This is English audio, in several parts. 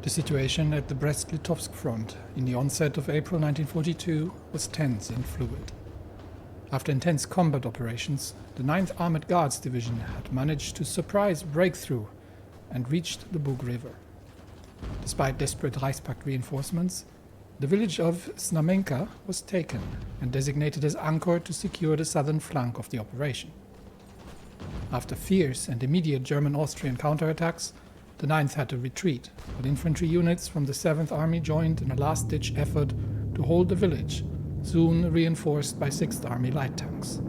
The situation at the Brest-Litovsk front in the onset of April 1942 was tense and fluid. After intense combat operations, the 9th Armored Guards Division had managed to surprise breakthrough and reached the Bug River. Despite desperate Reichspakt reinforcements, the village of Znamenka was taken and designated as anchor to secure the southern flank of the operation. After fierce and immediate German-Austrian counterattacks, the 9th had to retreat, but infantry units from the 7th Army joined in a last-ditch effort to hold the village, soon reinforced by 6th Army light tanks.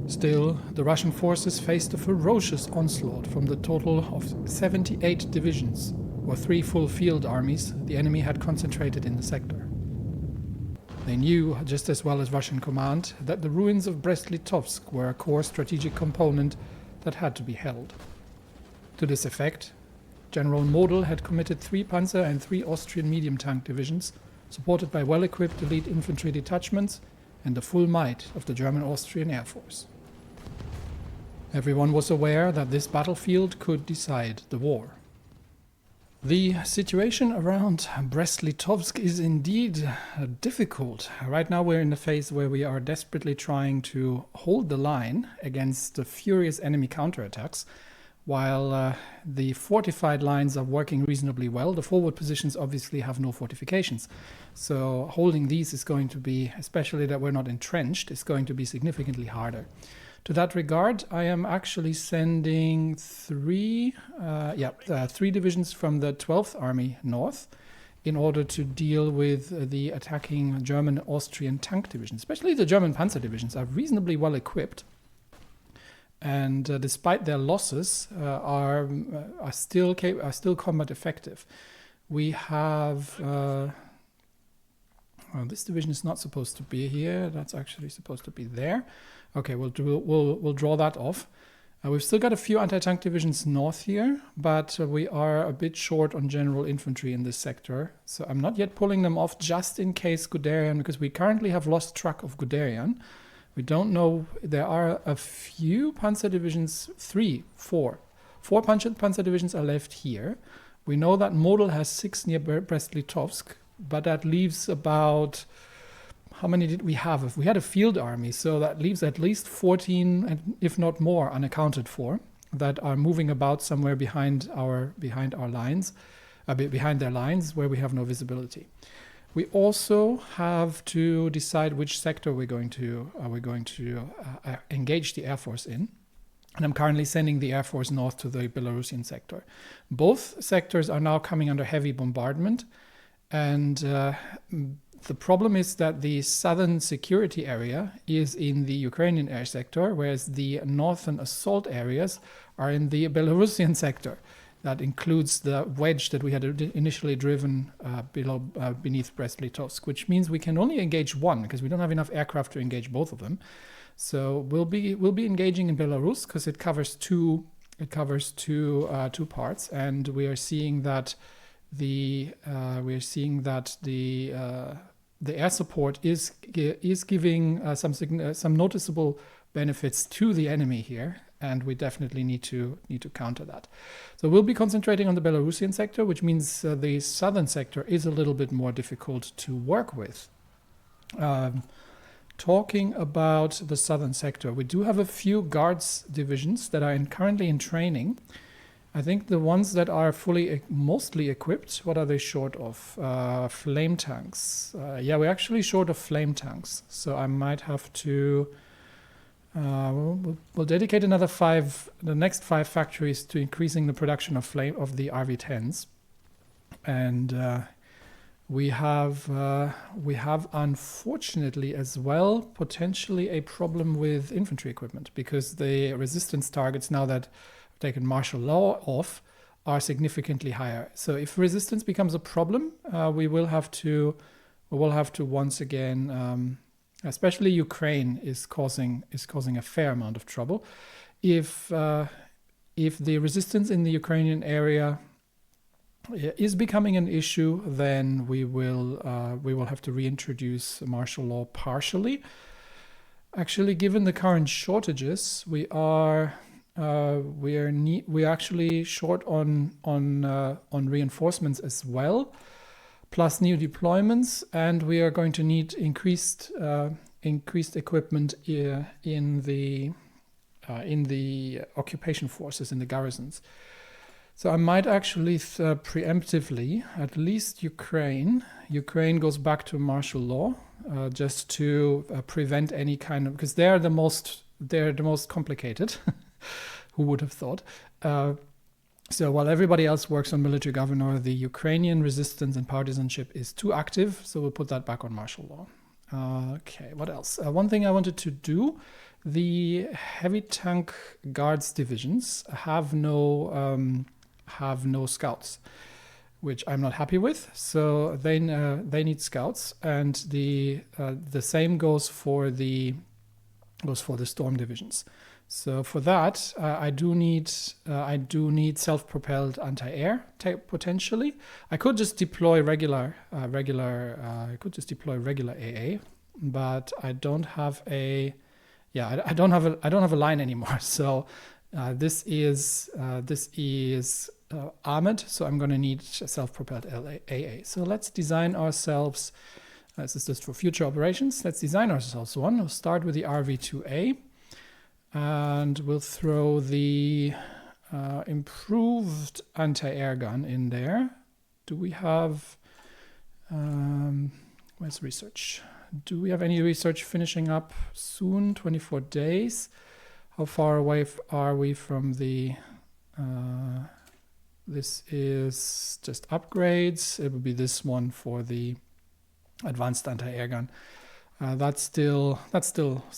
Still, the Russian forces faced a ferocious onslaught from the total of 78 divisions, or 3 full field armies the enemy had concentrated in the sector. They knew, just as well as Russian command, that the ruins of Brest-Litovsk were a core strategic component that had to be held. To this effect, General Model had committed 3 Panzer and 3 Austrian medium tank divisions, supported by well-equipped elite infantry detachments and the full might of the German-Austrian Air Force. Everyone was aware that this battlefield could decide the war. The situation around Brest-Litovsk is indeed difficult. Right now we're in a phase where we are desperately trying to hold the line against the furious enemy counterattacks. While the fortified lines are working reasonably well, the forward positions obviously have no fortifications. So holding these is going to be, especially that we're not entrenched, is going to be significantly harder. To that regard, I am actually sending 3 divisions from the 12th Army north in order to deal with the attacking German-Austrian tank divisions. Especially the German Panzer divisions are reasonably well equipped. And despite their losses, are still combat effective. We have this division is not supposed to be here. That's actually supposed to be there. Okay, we'll draw that off. We've still got a few anti-tank divisions north here, but we are a bit short on general infantry in this sector. So I'm not yet pulling them off just in case Guderian, because we currently have lost track of Guderian. We don't know, there are a few Panzer divisions, 4 Panzer divisions are left here. We know that Model has 6 near Brest-Litovsk, but that leaves about, how many did we have? If we had a field army, so that leaves at least 14, if not more, unaccounted for, that are moving about somewhere behind our lines, behind their lines, where we have no visibility. We also have to decide which sector we're going to engage the Air Force in. And I'm currently sending the Air Force north to the Belarusian sector. Both sectors are now coming under heavy bombardment. And the problem is that the southern security area is in the Ukrainian air sector, whereas the northern assault areas are in the Belarusian sector. That includes the wedge that we had initially driven beneath Brest-Litovsk, which means we can only engage one because we don't have enough aircraft to engage both of them. So we'll be engaging in Belarus because it covers two parts, and we are seeing that the air support is giving some noticeable benefits to the enemy here. And we definitely need to counter that. So we'll be concentrating on the Belarusian sector, which means the southern sector is a little bit more difficult to work with. Talking about the southern sector, we do have a few guards divisions that are currently in training. I think the ones that are mostly equipped, what are they short of? Flame tanks. Yeah, we're actually short of flame tanks. So I might have to... We'll dedicate the next 5 factories to increasing the production of the RV-10s, and we have unfortunately as well potentially a problem with infantry equipment, because the resistance targets, now that I've taken martial law off, are significantly higher. So if resistance becomes a problem, we will have to once again. Especially Ukraine is causing a fair amount of trouble. If the resistance in the Ukrainian area is becoming an issue, then we will have to reintroduce martial law partially. Actually, given the current shortages, we are we're actually short on reinforcements as well, plus new deployments, and we are going to need increased equipment in the occupation forces, in the garrisons. So I might actually preemptively, at least Ukraine goes back to martial law, just to prevent any kind of, because they're the most complicated. Who would have thought? So while everybody else works on military governor, the Ukrainian resistance and partisanship is too active, so we'll put that back on martial law. Okay, what else? One thing I wanted to do, the heavy tank guards divisions have no scouts, which I'm not happy with. So they need scouts, and the same goes for the storm divisions. So for that, I do need self-propelled anti-air potentially. I could just deploy regular AA, but I don't have a line anymore. So this is armored. So I'm going to need self-propelled AA. So let's design ourselves. This is just for future operations. Let's design ourselves one. We'll start with the RV2A. And we'll throw the improved anti-air gun in there. Do we have... where's research? Do we have any research finishing up soon? 24 days. How far away are we from the... this is just upgrades. It would be this one for the advanced anti-air gun. That's still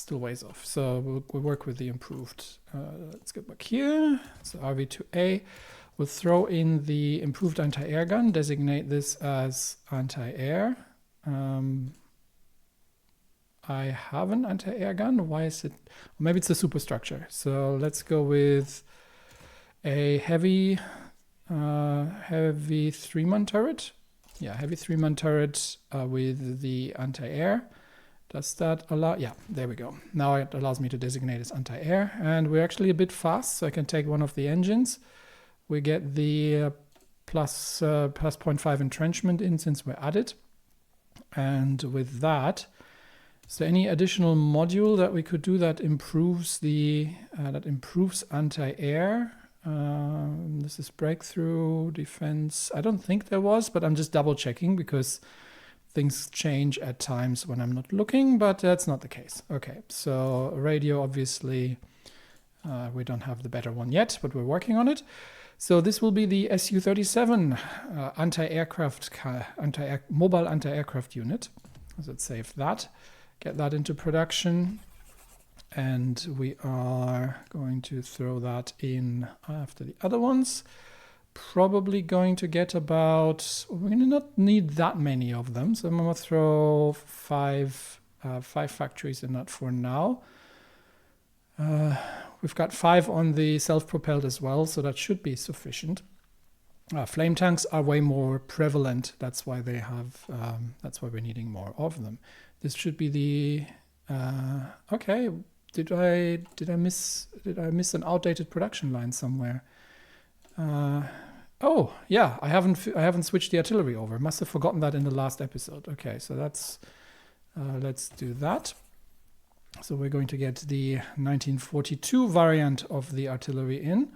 ways off. So we'll work with the improved. Let's get back here. So RV2A. We'll throw in the improved anti-air gun. Designate this as anti-air. I have an anti-air gun. Why is it? Maybe it's the superstructure. So let's go with a heavy 3-man turret. Yeah, heavy 3-man turret with the anti-air. Does that allow? Yeah, there we go. Now it allows me to designate as anti-air, and we're actually a bit fast, so I can take one of the engines. We get the plus 0.5 entrenchment in since we're at it, and with that, is there any additional module that we could do that improves anti-air? This is breakthrough defense. I don't think there was, but I'm just double checking because things change at times when I'm not looking, but that's not the case. Okay, so radio, obviously, we don't have the better one yet, but we're working on it. So this will be the Su-37 mobile anti-aircraft unit. So let's save that, get that into production, and we are going to throw that in after the other ones. Probably going to get about, we're going to not need that many of them, so I'm going to throw five factories in that for now. We've got 5 on the self-propelled as well, so that should be sufficient. Flame tanks are way more prevalent. That's why they have. That's why we're needing more of them. This should be the. Okay, did I miss an outdated production line somewhere? Oh yeah, I haven't switched the artillery over. Must have forgotten that in the last episode. Okay, so that's. Let's do that. So we're going to get the 1942 variant of the artillery in,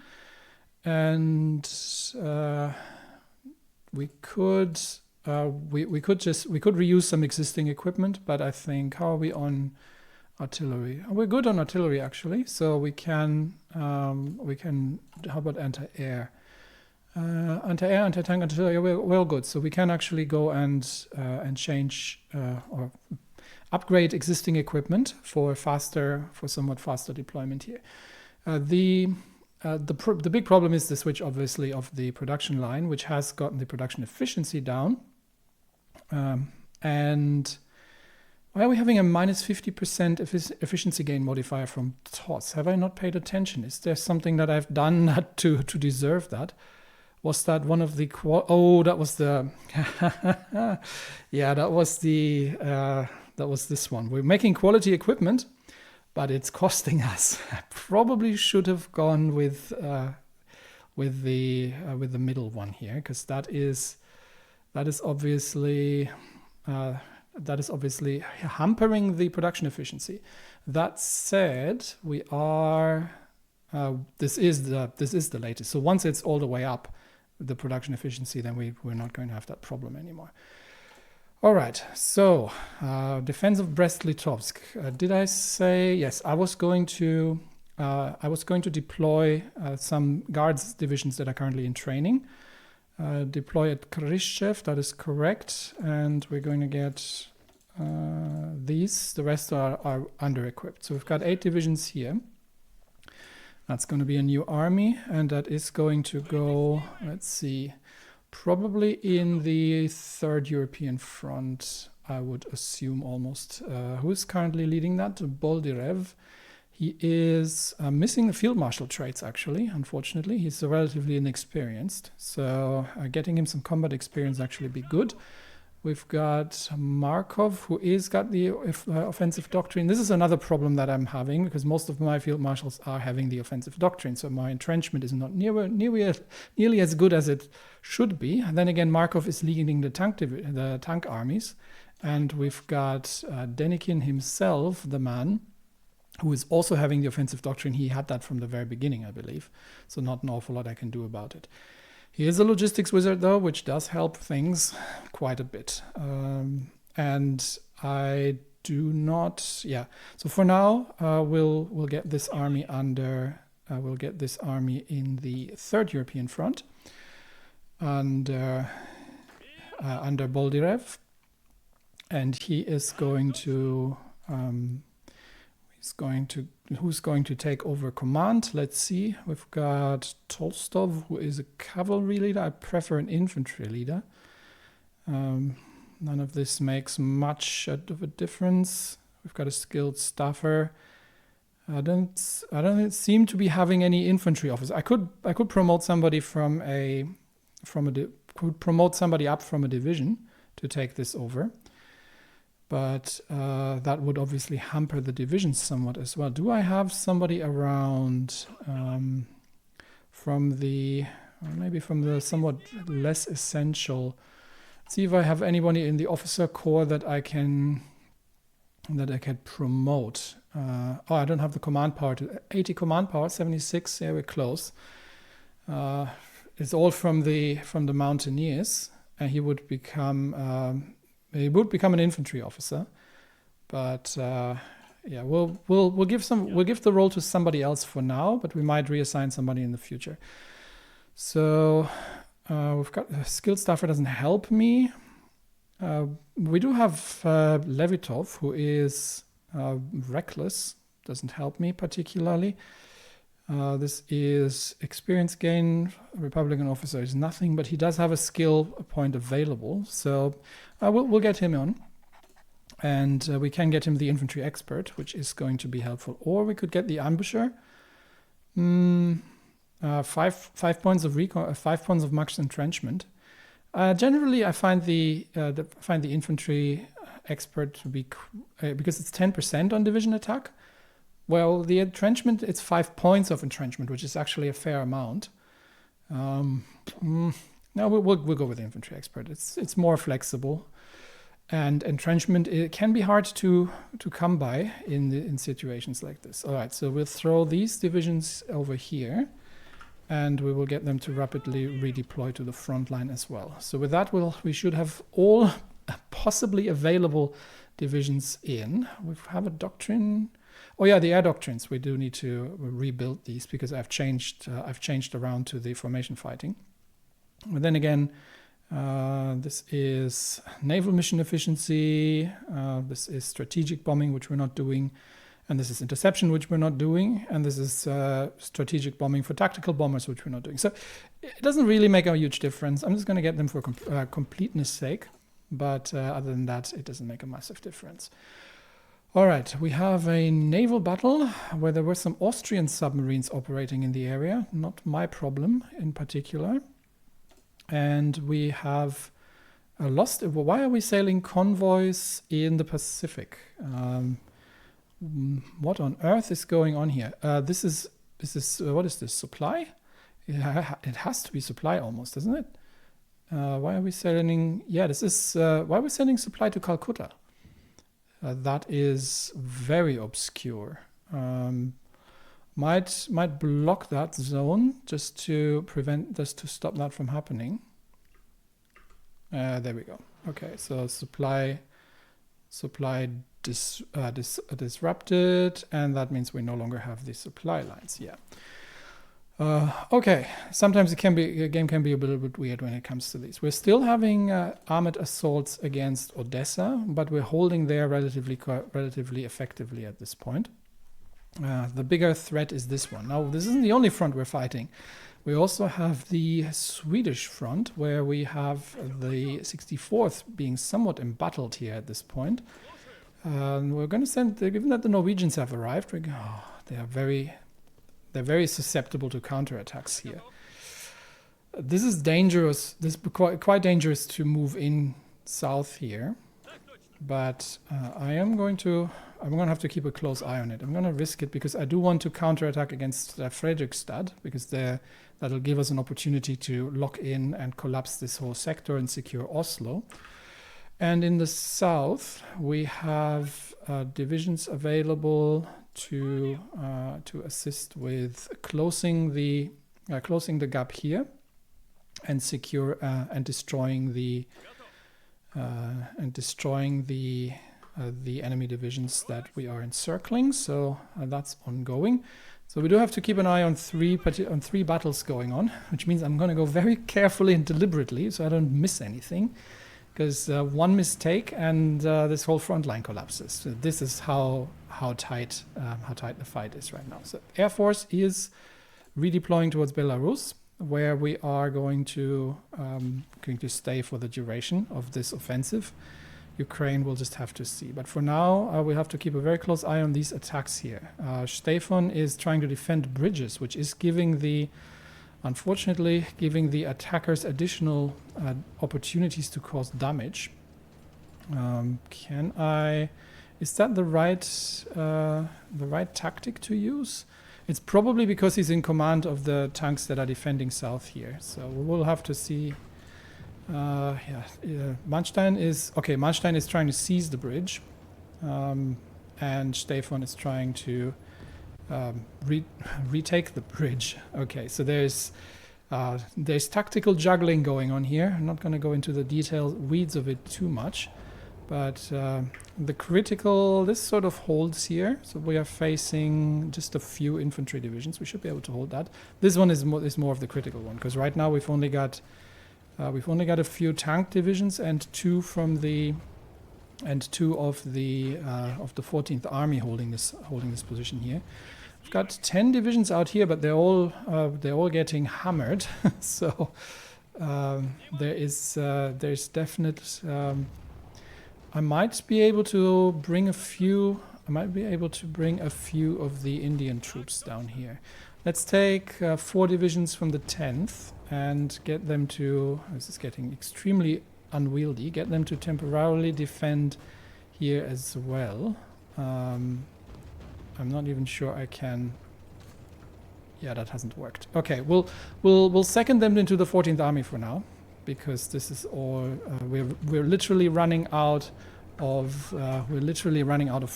and we could reuse some existing equipment, but I think, how are we on artillery? We're good on artillery actually, so we can how about anti-air? Anti-air, anti-tank, artillery, we're all good. So we can actually go and change or upgrade existing equipment for somewhat faster deployment here. The big problem is the switch, obviously, of the production line, which has gotten the production efficiency down. And why are we having a minus 50% efficiency gain modifier from TOS? Have I not paid attention? Is there something that I've done to deserve that? Was that one of the that was the yeah, that was this one. We're making quality equipment, but it's costing us. I probably should have gone with the middle one here, because that is obviously hampering the production efficiency. That said, we are this is the latest. So once it's all the way up, the production efficiency, then we're not going to have that problem anymore. All right, so defense of Brest-Litovsk. Did I say yes? I was going to deploy some guards divisions that are currently in training. Deploy at Khrushchev, that is correct, and we're going to get these. The rest are under-equipped. So we've got 8 divisions here. That's going to be a new army, and that is going to go, let's see, probably in the 3rd European Front, I would assume almost. Who's currently leading that? Boldyrev. He is missing the field marshal traits, actually, unfortunately. He's relatively inexperienced, so getting him some combat experience actually be good. We've got Markov, who is got the offensive doctrine. This is another problem that I'm having, because most of my field marshals are having the offensive doctrine, so my entrenchment is not nearly as good as it should be. And then again, Markov is leading the tank armies, and we've got Denikin himself, the man, who is also having the offensive doctrine. He had that from the very beginning, I believe, so not an awful lot I can do about it. He is a logistics wizard, though, which does help things quite a bit. And I do not, yeah. So for now, we'll get this army under. We'll get this army in the 3rd European Front under Boldyrev, and he is going to. Who's going to take over command? Let's see. We've got Tolstov, who is a cavalry leader. I prefer an infantry leader. None of this makes much of a difference. We've got a skilled staffer. I don't seem to be having any infantry officers. I could promote somebody could promote somebody up from a division to take this over. But that would obviously hamper the divisions somewhat as well. Do I have somebody around from the somewhat less essential? Let's see if I have anybody in the officer corps that I can promote. I don't have the command power. 80 command power, 76. Yeah, we're close. It's all from the mountaineers, and he would become. He would become an infantry officer, but yeah, we'll give the role to somebody else for now, but we might reassign somebody in the future. So we've got a skilled staffer doesn't help me. We do have Levitov, who is reckless, doesn't help me particularly. This is experience gain. Republican officer is nothing, but he does have a skill point available, so we'll get him on, and we can get him the infantry expert, which is going to be helpful. Or we could get the ambusher. 5 points of recon, 5 points of max entrenchment. Generally, I find the infantry expert to be because it's 10% on division attack. Well, the entrenchment, it's 5 points of entrenchment, which is actually a fair amount. No, we'll go with the infantry expert. It's more flexible, and entrenchment, it can be hard to come by in situations like this. All right, so we'll throw these divisions over here, and we will get them to rapidly redeploy to the front line as well. So with that, we should have all possibly available divisions in. We have a doctrine. Oh yeah, the air doctrines. We do need to rebuild these because I've changed around to the formation fighting. But then again, this is naval mission efficiency. This is strategic bombing, which we're not doing, and this is interception, which we're not doing, and this is strategic bombing for tactical bombers, which we're not doing. So it doesn't really make a huge difference. I'm just going to get them for completeness sake, but other than that, it doesn't make a massive difference. All right, we have a naval battle where there were some Austrian submarines operating in the area, not my problem in particular. And we have lost. Why are we sailing convoys in the Pacific? What on earth is going on here? This is what is this? Supply? It has to be supply almost, doesn't it? Why are we sending? Yeah, this is why are we sending supply to Calcutta? That is very obscure. Might block that zone just to stop that from happening. There we go. Okay, so supply disrupted, and that means we no longer have the supply lines. Yeah. Okay, sometimes the game can be a little bit weird when it comes to these. We're still having armored assaults against Odessa, but we're holding there relatively effectively at this point. The bigger threat is this one. Now, this isn't the only front we're fighting. We also have the Swedish front, where we have the 64th being somewhat embattled here at this point. We're going to send, given that the Norwegians have arrived, they're very susceptible to counterattacks here. This is dangerous. This is quite dangerous to move in south here, but I'm going to have to keep a close eye on it. I'm going to risk it because I do want to counterattack against Fredrikstad, because that'll give us an opportunity to lock in and collapse this whole sector and secure Oslo. And in the south, we have divisions available to assist with closing the gap here and secure and destroying the enemy divisions that we are encircling. So that's ongoing. So we do have to keep an eye on three battles going on, which means I'm going to go very carefully and deliberately so I don't miss anything. Because one mistake and this whole front line collapses. So this is how tight the fight is right now. So Air Force is redeploying towards Belarus, where we are going to stay for the duration of this offensive. Ukraine will just have to see. But for now, we have to keep a very close eye on these attacks here. Stefan is trying to defend bridges, which is unfortunately giving the attackers additional opportunities to cause damage. Is that the right tactic to use? It's probably because he's in command of the tanks that are defending south here. So we will have to see. Manstein is trying to seize the bridge, and Stefan is trying to retake the bridge. Okay, so there's tactical juggling going on here. I'm not going to go into the weeds of it too much, but this sort of holds here. So we are facing just a few infantry divisions. We should be able to hold that. This one is more of the critical one, because right now we've only got a few tank divisions and two of the 14th Army holding this position here. We've got 10 divisions out here, but they're all getting hammered. So there's definite. I might be able to bring a few. of the Indian troops down here. Let's take 4 divisions from the 10th and get them to. This is getting extremely unwieldy. Get them to temporarily defend here as well. I'm not even sure I can. Yeah, that hasn't worked. Okay, we'll second them into the 14th Army for now, because this is all we're literally running out of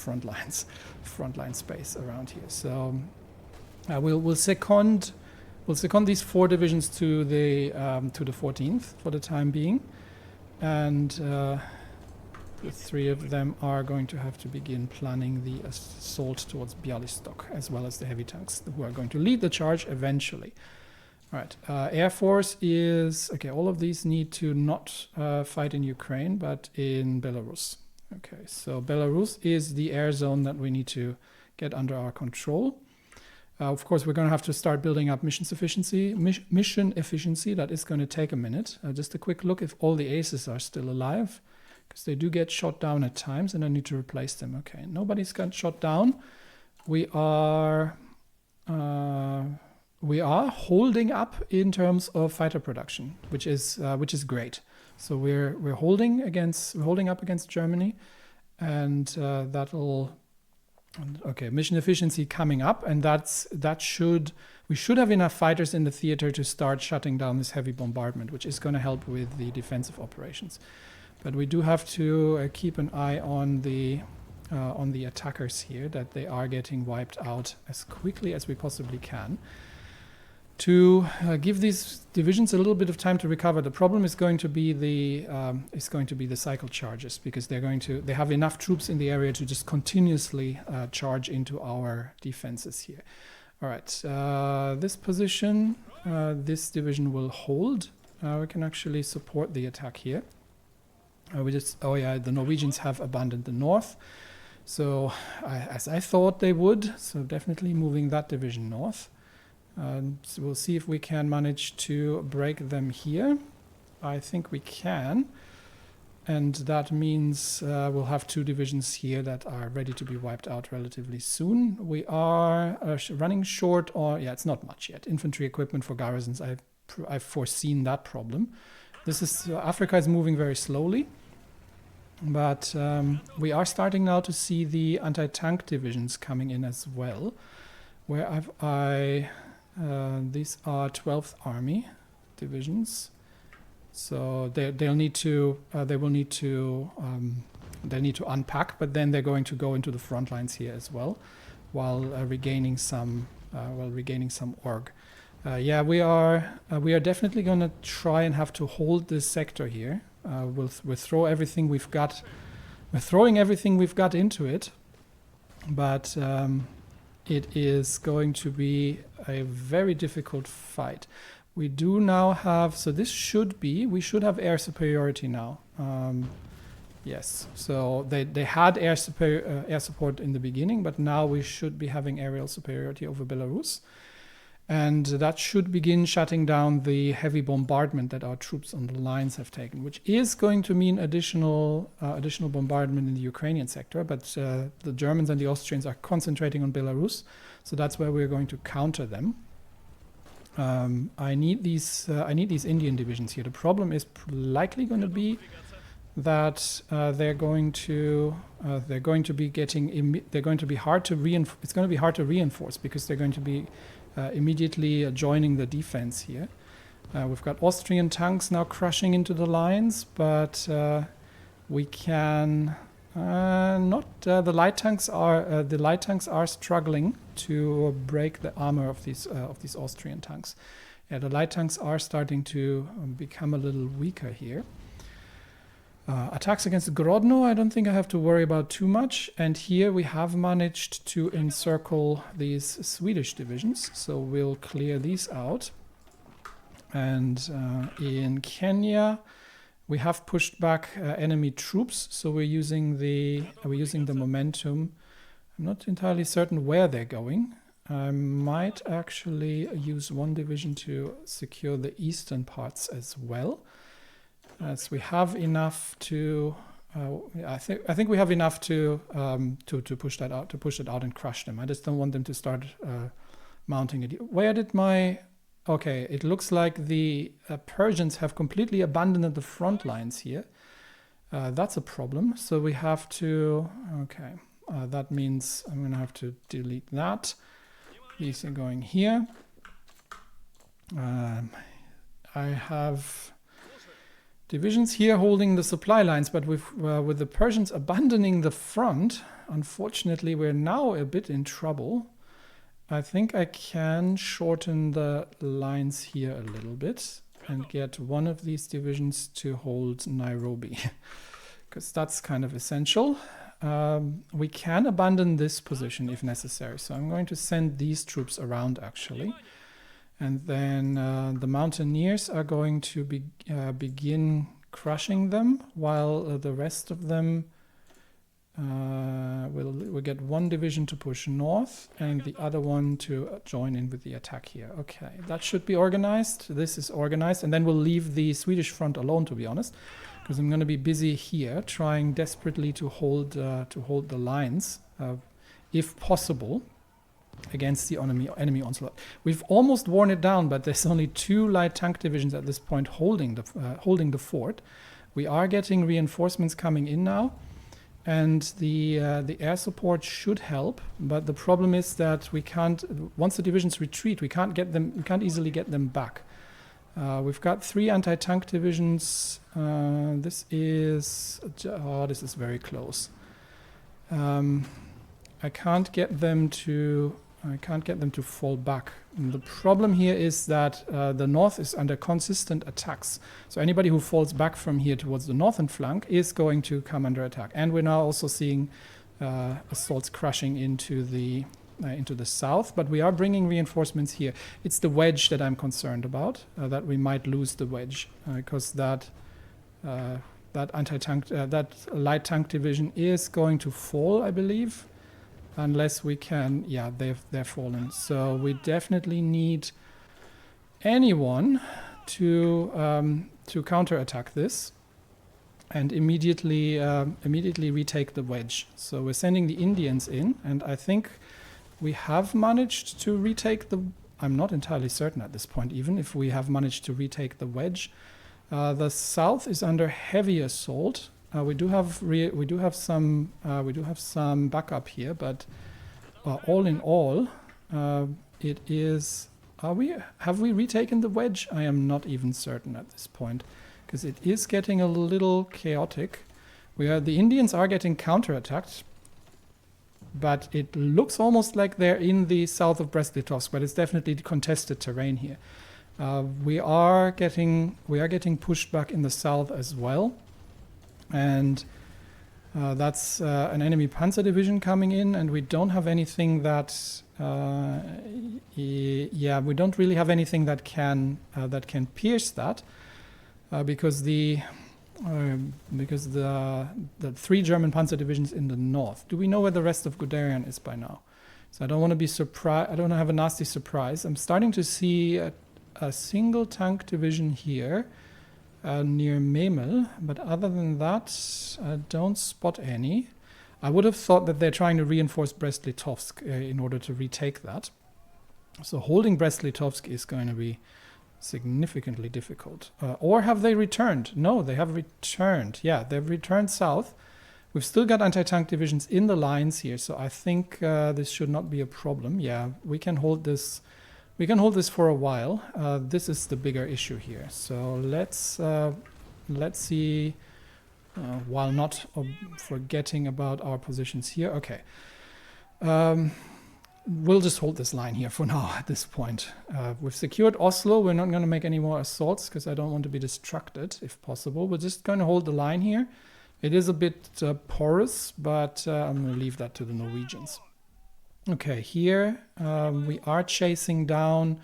frontline space around here. So we'll second these 4 divisions to the 14th for the time being, and the 3 of them are going to have to begin planning the assault towards Bialystok, as well as the heavy tanks who are going to lead the charge eventually. All right, Air Force is okay. All of these need to not fight in Ukraine, but in Belarus. Okay, so Belarus is the air zone that we need to get under our control. Of course, we're going to have to start building up mission efficiency. That is going to take a minute. Just a quick look if all the aces are still alive, because they do get shot down at times, and I need to replace them. Okay, nobody's got shot down. We are holding up in terms of fighter production, which is great. So we're holding up against Germany, and that'll Okay, mission efficiency coming up, and we should have enough fighters in the theater to start shutting down this heavy bombardment, which is going to help with the defensive operations. But we do have to keep an eye on the attackers here, that they are getting wiped out as quickly as we possibly can, to give these divisions a little bit of time to recover. The problem is going to be the cycle charges, because they have enough troops in the area to just continuously charge into our defenses here. All right, this position, this division will hold. We can actually support the attack here. The Norwegians have abandoned the north, so as I thought they would. So definitely moving that division north. So we'll see if we can manage to break them here. I think we can. And that means we'll have 2 divisions here that are ready to be wiped out relatively soon. We are running short, it's not much yet. Infantry equipment for garrisons, I've foreseen that problem. Africa is moving very slowly. But we are starting now to see the anti-tank divisions coming in as well. Where these are 12th Army divisions, so they will need to unpack, but then they're going to go into the front lines here as well, while regaining some org. We are definitely going to try and have to hold this sector here. We'll throw everything we've got. We're throwing everything we've got into it, but it is going to be a very difficult fight. We do now have, so we should have air superiority now. Yes, so they had air support in the beginning, but now we should be having aerial superiority over Belarus. And that should begin shutting down the heavy bombardment that our troops on the lines have taken, which is going to mean additional bombardment in the Ukrainian sector. But the Germans and the Austrians are concentrating on Belarus, so that's where we're going to counter them. I need these Indian divisions here. The problem is likely going to be that they're going to be hard to reinforce. It's going to be hard to reinforce because they're going to be immediately joining the defense here. We've got Austrian tanks now crushing into the lines, but we can not. The light tanks are struggling to break the armor of these Austrian tanks. Yeah, the light tanks are starting to become a little weaker here. Attacks against Grodno, I don't think I have to worry about too much. And here we have managed to encircle these Swedish divisions, so we'll clear these out. And in Kenya, we have pushed back enemy troops, so we're using the momentum. I'm not entirely certain where they're going. I might actually use one division to secure the eastern parts as well. As we have enough to, I think we have enough to push that out and crush them. I just don't want them to start mounting it. Where did my? Okay, it looks like the Persians have completely abandoned the front lines here. That's a problem. So we have to. Okay, that means I'm going to have to delete that. These are going here. I have divisions here holding the supply lines, but with the Persians abandoning the front, unfortunately, we're now a bit in trouble. I think I can shorten the lines here a little bit and get one of these divisions to hold Nairobi, because that's kind of essential. We can abandon this position if necessary, so I'm going to send these troops around actually. And then the mountaineers are going to begin crushing them, while the rest of them will get one division to push north and the other one to join in with the attack here. Okay, that should be organized. This is organized, and then we'll leave the Swedish front alone, to be honest, because I'm going to be busy here trying desperately to hold the lines, if possible, against the enemy onslaught. We've almost worn it down, but there's only 2 light tank divisions at this point holding the fort. We are getting reinforcements coming in now. and the air support should help. But the problem is that we can't. Once the divisions retreat, we can't get them. We can't easily get them back. We've got 3 anti-tank divisions. This is very close. I can't get them to fall back. And the problem here is that the north is under consistent attacks. So anybody who falls back from here towards the northern flank is going to come under attack. And we're now also seeing assaults crashing into the south. But we are bringing reinforcements here. It's the wedge that I'm concerned about. That we might lose the wedge because that anti-tank, that light tank division is going to fall, I believe. Unless we can, yeah, they're fallen. So we definitely need anyone to counterattack this and immediately retake the wedge. So we're sending the Indians in, and I think we have managed to retake the. I'm not entirely certain at this point, even if we have managed to retake the wedge. The south is under heavy assault. We do have some backup here, but all in all, it is. Have we retaken the wedge? I am not even certain at this point, because it is getting a little chaotic. The Indians are getting counterattacked, but it looks almost like they're in the south of Brest-Litovsk, but it's definitely contested terrain here. We are getting pushed back in the south as well. And that's an enemy Panzer division coming in, and we don't have anything that, we don't really have anything that can pierce that, because the 3 German Panzer divisions in the north. Do we know where the rest of Guderian is by now? So I don't want to be surprised. I don't want to have a nasty surprise. I'm starting to see a single tank division here. Near Memel, but other than that, I don't spot any. I would have thought that they're trying to reinforce Brest-Litovsk in order to retake that. So holding Brest-Litovsk is going to be significantly difficult. Or have they returned? No, they have returned. Yeah, they've returned south. We've still got anti-tank divisions in the lines here, so I think this should not be a problem. Yeah, we can hold this. We can hold this for a while. This is the bigger issue here. So let's see, while not forgetting about our positions here. Okay. We'll just hold this line here for now at this point. We've secured Oslo. We're not going to make any more assaults because I don't want to be distracted if possible. We're just going to hold the line here. It is a bit porous, but I'm going to leave that to the Norwegians. Okay, here we are chasing down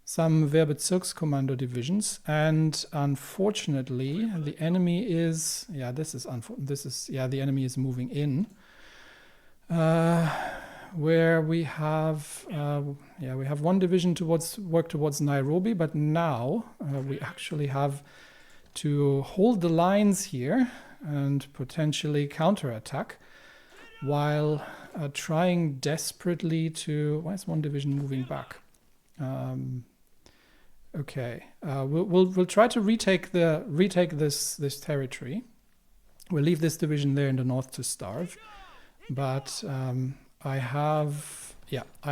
some Wehrbezirkskommando divisions, and unfortunately, the enemy is the enemy is moving in, where we have 1 division work towards Nairobi, but now we actually have to hold the lines here and potentially counterattack, while trying desperately to. Why is 1 division moving back? Okay, we'll try to retake this territory. We'll leave this division there in the north to starve, but I've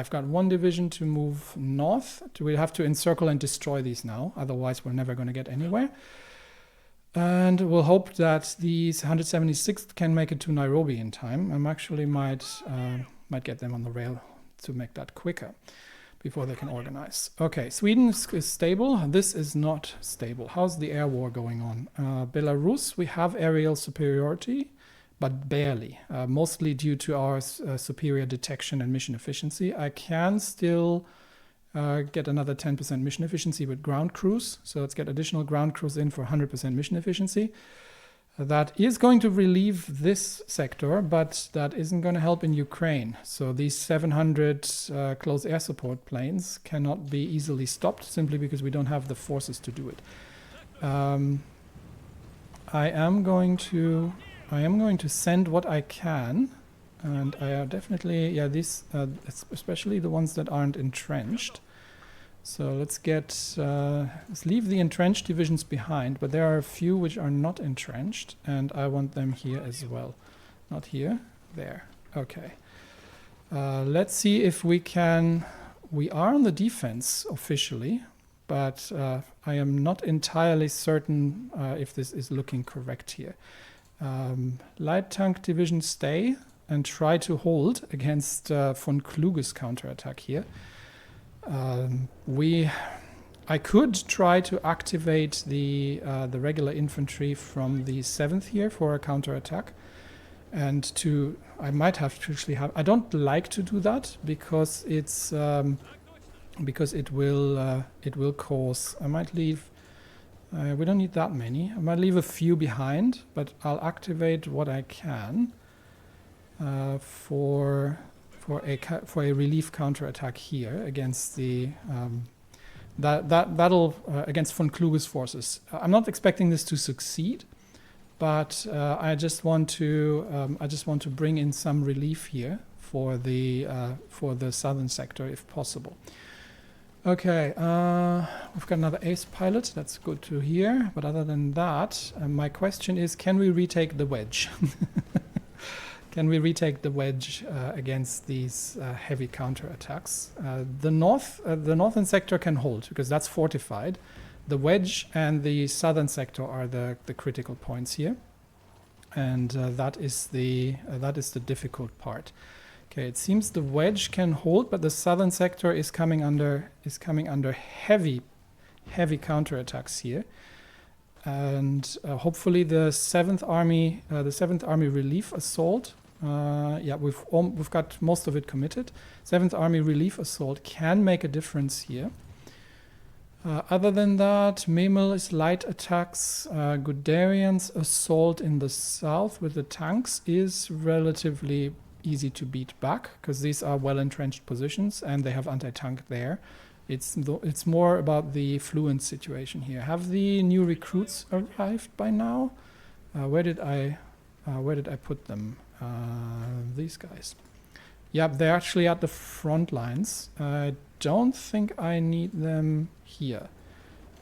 got 1 division to move north. We'll have to encircle and destroy these now, otherwise we're never going to get anywhere. And we'll hope that these 176th can make it to Nairobi in time. I'm actually might get them on the rail to make that quicker before they can organize. Okay, Sweden is stable. This is not stable. How's the air war going on? Belarus, we have aerial superiority, but barely. Mostly due to our superior detection and mission efficiency. I can still get another 10% mission efficiency with ground crews. So let's get additional ground crews in for 100% mission efficiency. That is going to relieve this sector, but that isn't going to help in Ukraine. So these 700 close air support planes cannot be easily stopped simply because we don't have the forces to do it. I am going to send what I can. And I are definitely, these, especially the ones that aren't entrenched. So let's leave the entrenched divisions behind, but there are a few which are not entrenched, and I want them here as well. Not here. There. Okay. Let's see if we can... We are on the defense officially, but I am not entirely certain if this is looking correct here. Light tank division stay and try to hold against von Kluge's counterattack here. I could try to activate the regular infantry from the 7th here for a counterattack, and I might have to actually have. I don't like to do that because it's because it will cause. I might leave. We don't need that many. I might leave a few behind, but I'll activate what I can for a relief counterattack here against the that'll against von Kluge's forces. I'm not expecting this to succeed, but I just want to bring in some relief here for the southern sector if possible. Okay, we've got another ace pilot. That's good to hear. But other than that, my question is: can we retake the wedge? Can we retake the wedge against these heavy counterattacks? The northern sector can hold because that's fortified. The wedge and the southern sector are the critical points here, and that is the difficult part. Okay, it seems the wedge can hold, but the southern sector is coming under heavy counterattacks here. And hopefully the 7th Army relief assault. Yeah, we've got most of it committed. 7th Army relief assault can make a difference here. Other than that, Memel light attacks. Guderian's assault in the south with the tanks is relatively easy to beat back because these are well entrenched positions and they have anti-tank there. It's more about the fluent situation here. Have the new recruits arrived by now? Where did I put them? These guys. Yep, they're actually at the front lines. I don't think I need them here.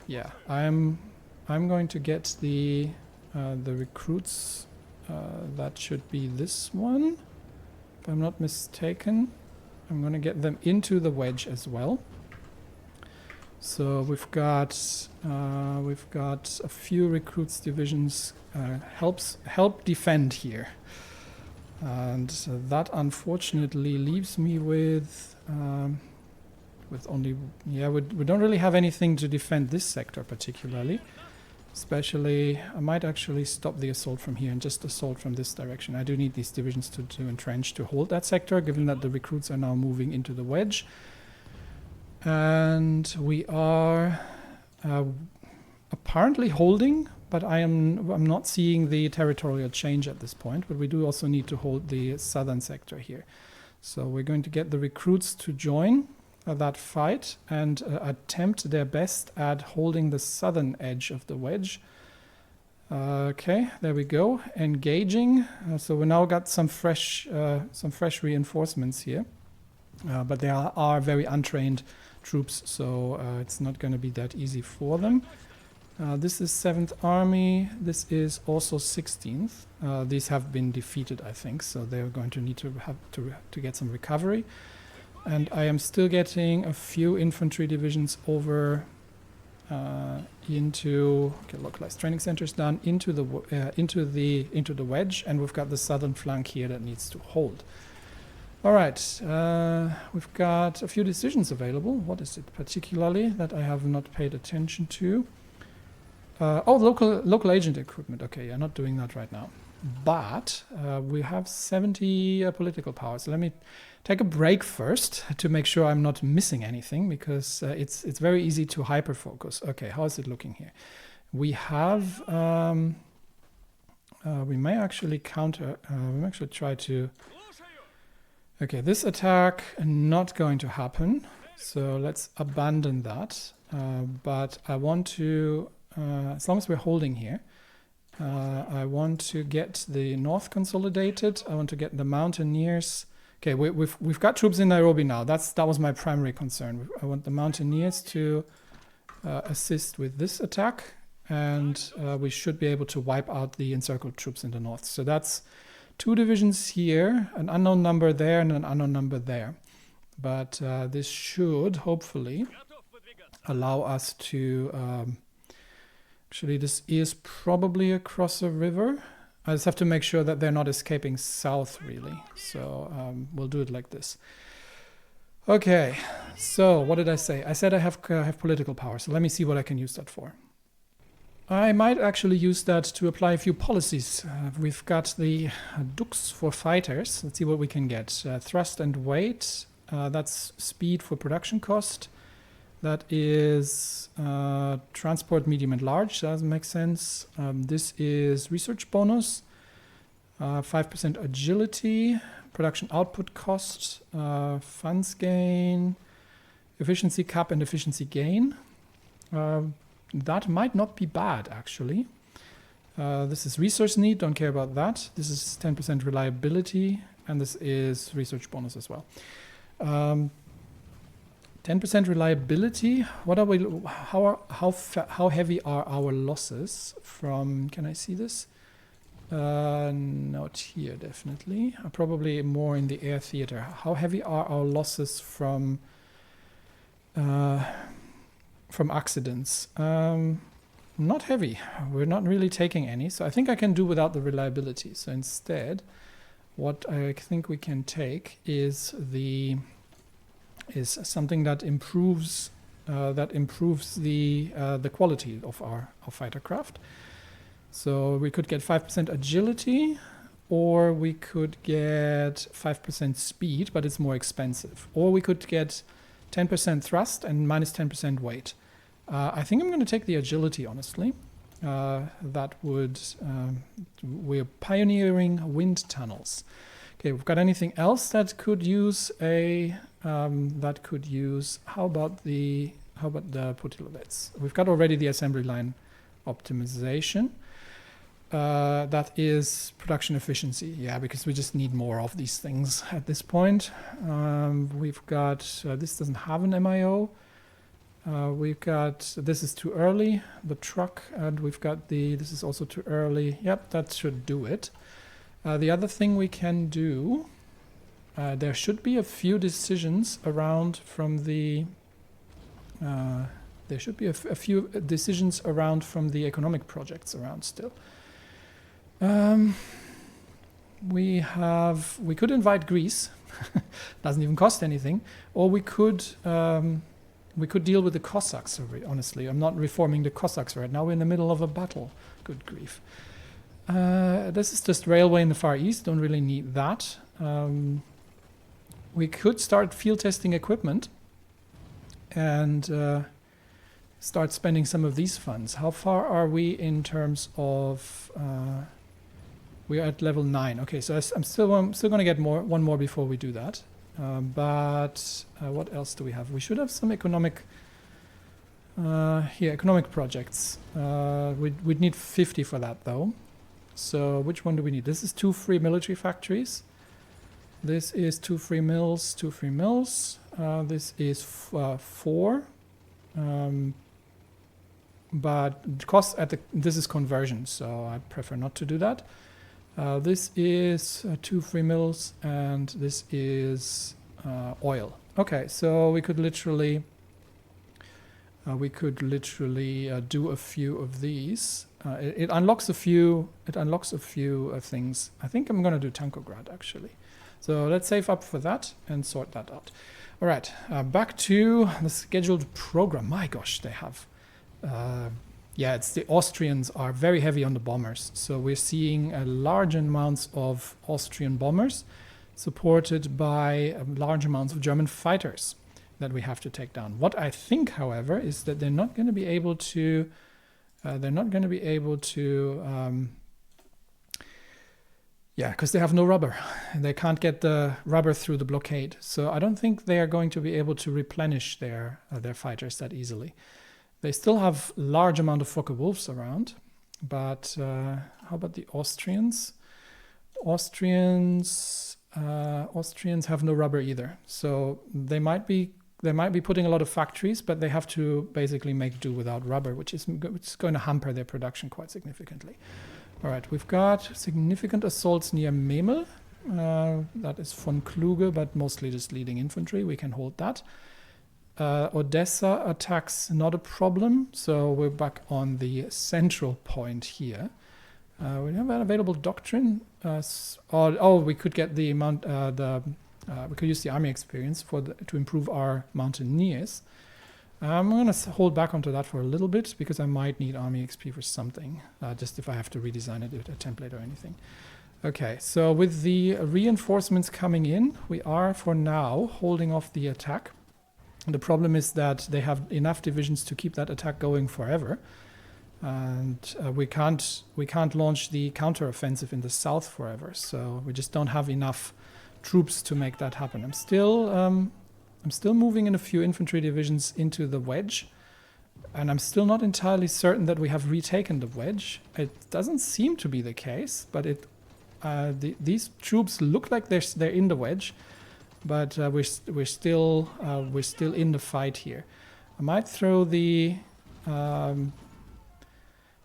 Yeah, I'm going to get the recruits. That should be this one, if I'm not mistaken. I'm going to get them into the wedge as well. So we've got a few recruits divisions help defend here, and that unfortunately leaves me with only we don't really have anything to defend this sector particularly. Especially, I might actually stop the assault from here and just assault from this direction. I do need these divisions to entrench to hold that sector, given that the recruits are now moving into the wedge. And we are apparently holding, but I'm not seeing the territorial change at this point. But we do also need to hold the southern sector here. So we're going to get the recruits to join that fight and attempt their best at holding the southern edge of the wedge. Okay, there we go. Engaging. So we now got some fresh reinforcements here, but they are very untrained troops, so it's not going to be that easy for them. This is 7th Army. This is also 16th. These have been defeated, I think, so they're going to need to have to get some recovery. And I am still getting a few infantry divisions over into localized training centers done into the wedge, and we've got the southern flank here that needs to hold. All right, we've got a few decisions available. What is it particularly that I have not paid attention to? Oh, local agent equipment. Okay, yeah, not doing that right now. But we have 70 political powers. So let me take a break first to make sure I'm not missing anything, because it's very easy to hyper-focus. Okay, how is it looking here? We have... we may actually counter... we may actually try to... Okay, this attack not going to happen. So let's abandon that. But I want to... as long as we're holding here, I want to get the north consolidated. I want to get the mountaineers. Okay, we've got troops in Nairobi now. That was my primary concern. I want the mountaineers to assist with this attack, and we should be able to wipe out the encircled troops in the north. So that's 2 divisions here, an unknown number there, and an unknown number there. But this should hopefully allow us to... actually, this is probably across a river. I just have to make sure that they're not escaping south, really. So we'll do it like this. Okay, so what did I say? I said I have political power, so let me see what I can use that for. I might actually use that to apply a few policies. We've got the Dux for fighters. Let's see what we can get. Thrust and weight, that's speed for production cost. That is transport medium and large, doesn't make sense. This is research bonus, 5% agility, production output cost, funds gain, efficiency cap and efficiency gain. That might not be bad, actually. This is resource need, don't care about that. This is 10% reliability, and this is research bonus as well. 10% reliability. What are we? How heavy are our losses from? Can I see this? Not here, definitely. Probably more in the air theater. How heavy are our losses from accidents? Not heavy. We're not really taking any, so I think I can do without the reliability. So instead, what I think we can take is something that improves the quality of our fighter craft. So we could get 5% agility, or we could get 5% speed, but it's more expensive. Or we could get 10% thrust and minus 10% weight. I think I'm going to take the agility, honestly. That would... we're pioneering wind tunnels. Okay, we've got anything else that could use a... How about the Putilowets? We've got already the assembly line optimization. That is production efficiency. Yeah, because we just need more of these things at this point. We've got... this doesn't have an MIO. We've got... This is too early, the truck, and we've got the... This is also too early. Yep, that should do it. The other thing we can do... there should be a few decisions around from the... there should be a few decisions around from the economic projects around still. We could invite Greece. Doesn't even cost anything. Or we could deal with the Cossacks, honestly. I'm not reforming the Cossacks right now. We're in the middle of a battle. Good grief. This is just railway in the Far East. Don't really need that. We could start field testing equipment and start spending some of these funds. How far are we in terms of... we're at level 9. Okay, so I'm still going to get one more before we do that. But what else do we have? We should have some economic... here, economic projects. We'd need 50 for that, though. So which one do we need? This is 2 free military factories. This is 2 free mills, 2 free mills. This is 4. But cost at the... This is conversion, so I prefer not to do that. This is 2 free mills, and this is oil. Okay, so we could literally do a few of these. It unlocks a few. It unlocks a few things. I think I'm going to do Tankograd actually. So let's save up for that and sort that out. All right, back to the scheduled program. My gosh, they have. Yeah, it's the Austrians are very heavy on the bombers. So we're seeing large amounts of Austrian bombers supported by large amounts of German fighters that we have to take down. What I think, however, is that they're not going to be able to... yeah, because they have no rubber. They can't get the rubber through the blockade. So I don't think they are going to be able to replenish their fighters that easily. They still have large amount of Focke-Wulfs around, but how about the Austrians? Austrians have no rubber either, so they might be putting a lot of factories, but they have to basically make do without rubber, which is going to hamper their production quite significantly. Alright, we've got significant assaults near Memel. That is von Kluge, but mostly just leading infantry. We can hold that. Odessa attacks, not a problem. So we're back on the central point here. We have an available doctrine. We could get the we could use the army experience to improve our mountaineers. I'm going to hold back onto that for a little bit because I might need army XP for something, just if I have to redesign it, a template or anything. Okay, so with the reinforcements coming in, we are for now holding off the attack. The problem is that they have enough divisions to keep that attack going forever, and we can't launch the counteroffensive in the south forever. So we just don't have enough troops to make that happen. I'm still moving in a few infantry divisions into the wedge, and I'm still not entirely certain that we have retaken the wedge. It doesn't seem to be the case, but these troops look like they're in the wedge, but we're still in the fight here. I might throw the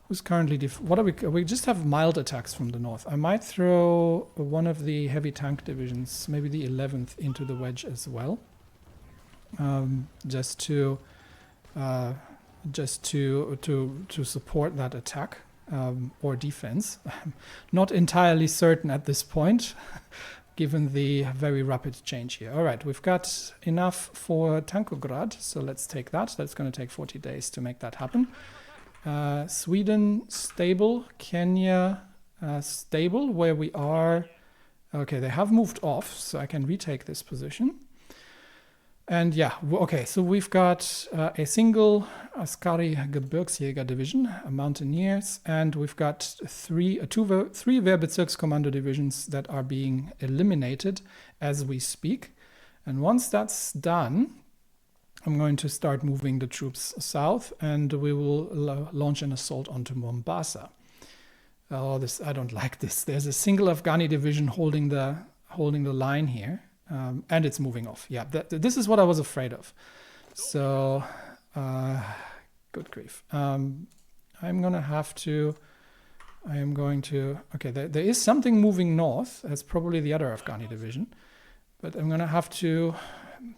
who's currently what are we just have mild attacks from the north. I might throw one of the heavy tank divisions, maybe the 11th, into the wedge as well. Just to support that attack or defense. Not entirely certain at this point, given the very rapid change here. All right, we've got enough for Tankograd, so let's take that. That's going to take 40 days to make that happen. Sweden stable, Kenya stable, where we are. Okay, they have moved off, so I can retake this position. And yeah, okay, so we've got a single Askari Gebirgsjäger division, mountaineers, and we've got three Wehrbezirkskommando divisions that are being eliminated as we speak. And once that's done, I'm going to start moving the troops south, and we will launch an assault onto Mombasa. Oh, I don't like this. There's a single Afghani division holding the line here. And it's moving off. Yeah, this is what I was afraid of. So, good grief. I'm going to... Okay, there is something moving north. That's probably the other Afghani division. But I'm going to have to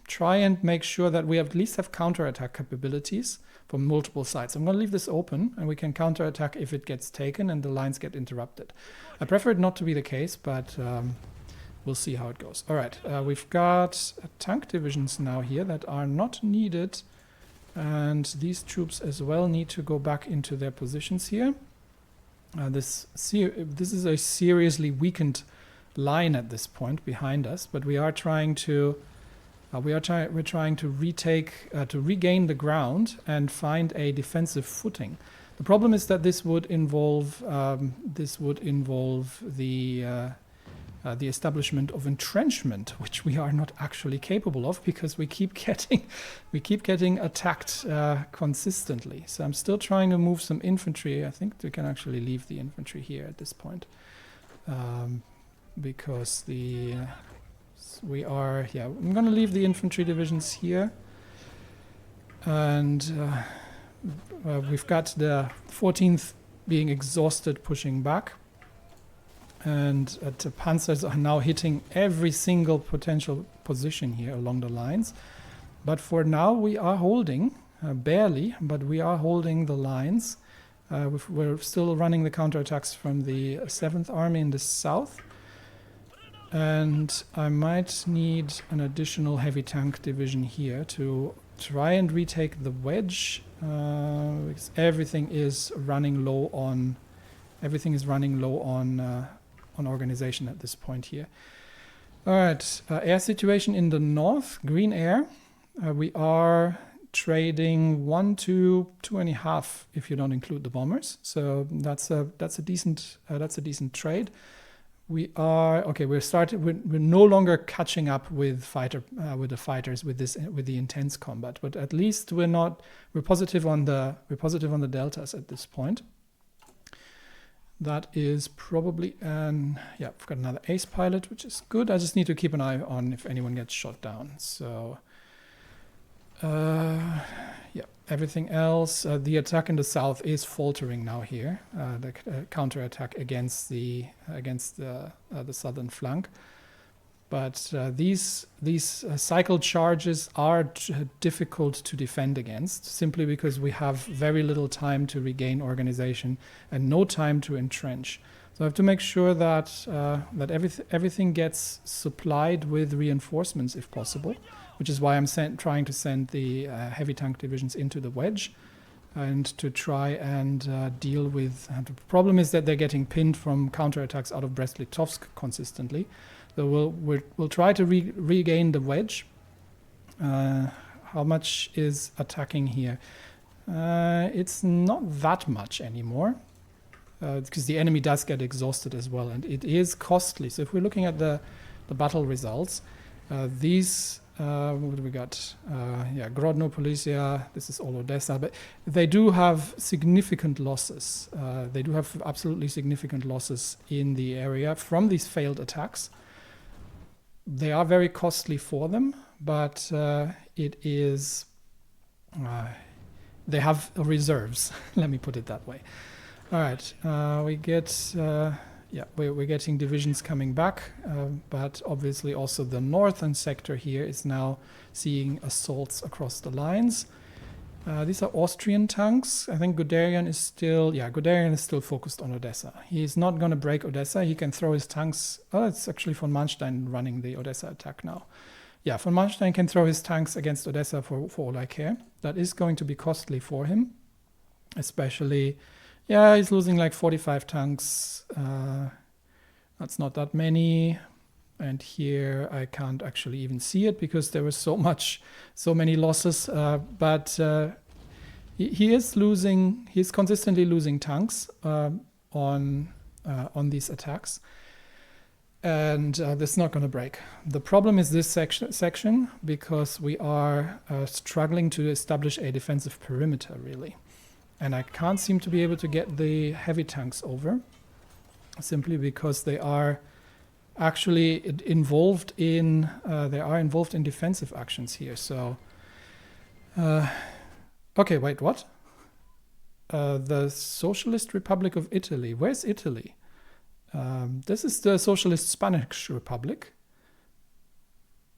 try and make sure that we at least have counterattack capabilities from multiple sides. I'm going to leave this open, and we can counterattack if it gets taken and the lines get interrupted. I prefer it not to be the case, but... we'll see how it goes. All right, we've got tank divisions now here that are not needed, and these troops as well need to go back into their positions here. This is a seriously weakened line at this point behind us, but we are trying to we're trying to regain the ground and find a defensive footing. The problem is that this would involve the establishment of entrenchment, which we are not actually capable of because we keep getting attacked consistently. So I'm still trying to move some infantry. I think we can actually leave the infantry here at this point, because I'm going to leave the infantry divisions here, and we've got the 14th being exhausted, pushing back. And the Panzers are now hitting every single potential position here along the lines. But for now, we are holding, barely, but we are holding the lines. We're still running the counterattacks from the 7th Army in the south. And I might need an additional heavy tank division here to try and retake the wedge. Because everything is running low on organization at this point here. All right, air situation in the north, green air. We are trading 1 to 2.5 if you don't include the bombers. So that's a decent trade. We are okay. We're no longer catching up with the fighters with the intense combat, but at least we're positive on the deltas at this point. That is probably we've got another ace pilot, which is good. I just need to keep an eye on if anyone gets shot down. So, Everything else, the attack in the south is faltering now here. The counterattack against the southern flank. But these cycle charges are difficult to defend against, simply because we have very little time to regain organization and no time to entrench. So I have to make sure that everything gets supplied with reinforcements if possible, which is why I'm trying to send the heavy tank divisions into the wedge and to try and deal with. The problem is that they're getting pinned from counterattacks out of Brest-Litovsk consistently. So we'll try to regain the wedge. How much is attacking here? It's not that much anymore, because the enemy does get exhausted as well, and it is costly. So if we're looking at the battle results, these what do we got? Grodno, Polisia, this is all Odessa, but they do have significant losses. They do have absolutely significant losses in the area from these failed attacks. They are very costly for them, but it is they have reserves. Let me put it that way. All right, we get we're getting divisions coming back, but obviously also the northern sector here is now seeing assaults across the lines. These are Austrian tanks. I think Guderian is still focused on Odessa. He's not going to break Odessa. He can throw his tanks. Oh, it's actually von Manstein running the Odessa attack now. Yeah, von Manstein can throw his tanks against Odessa for all I care. That is going to be costly for him, especially. Yeah, he's losing like 45 tanks. That's not that many. And here I can't actually even see it because there was so many losses. But he is consistently losing tanks on these attacks. And this is not going to break. The problem is this section because we are struggling to establish a defensive perimeter, really. And I can't seem to be able to get the heavy tanks over, simply because they are actually involved in defensive actions here. So, okay, wait, what? The Socialist Republic of Italy. Where's Italy? This is the Socialist Spanish Republic.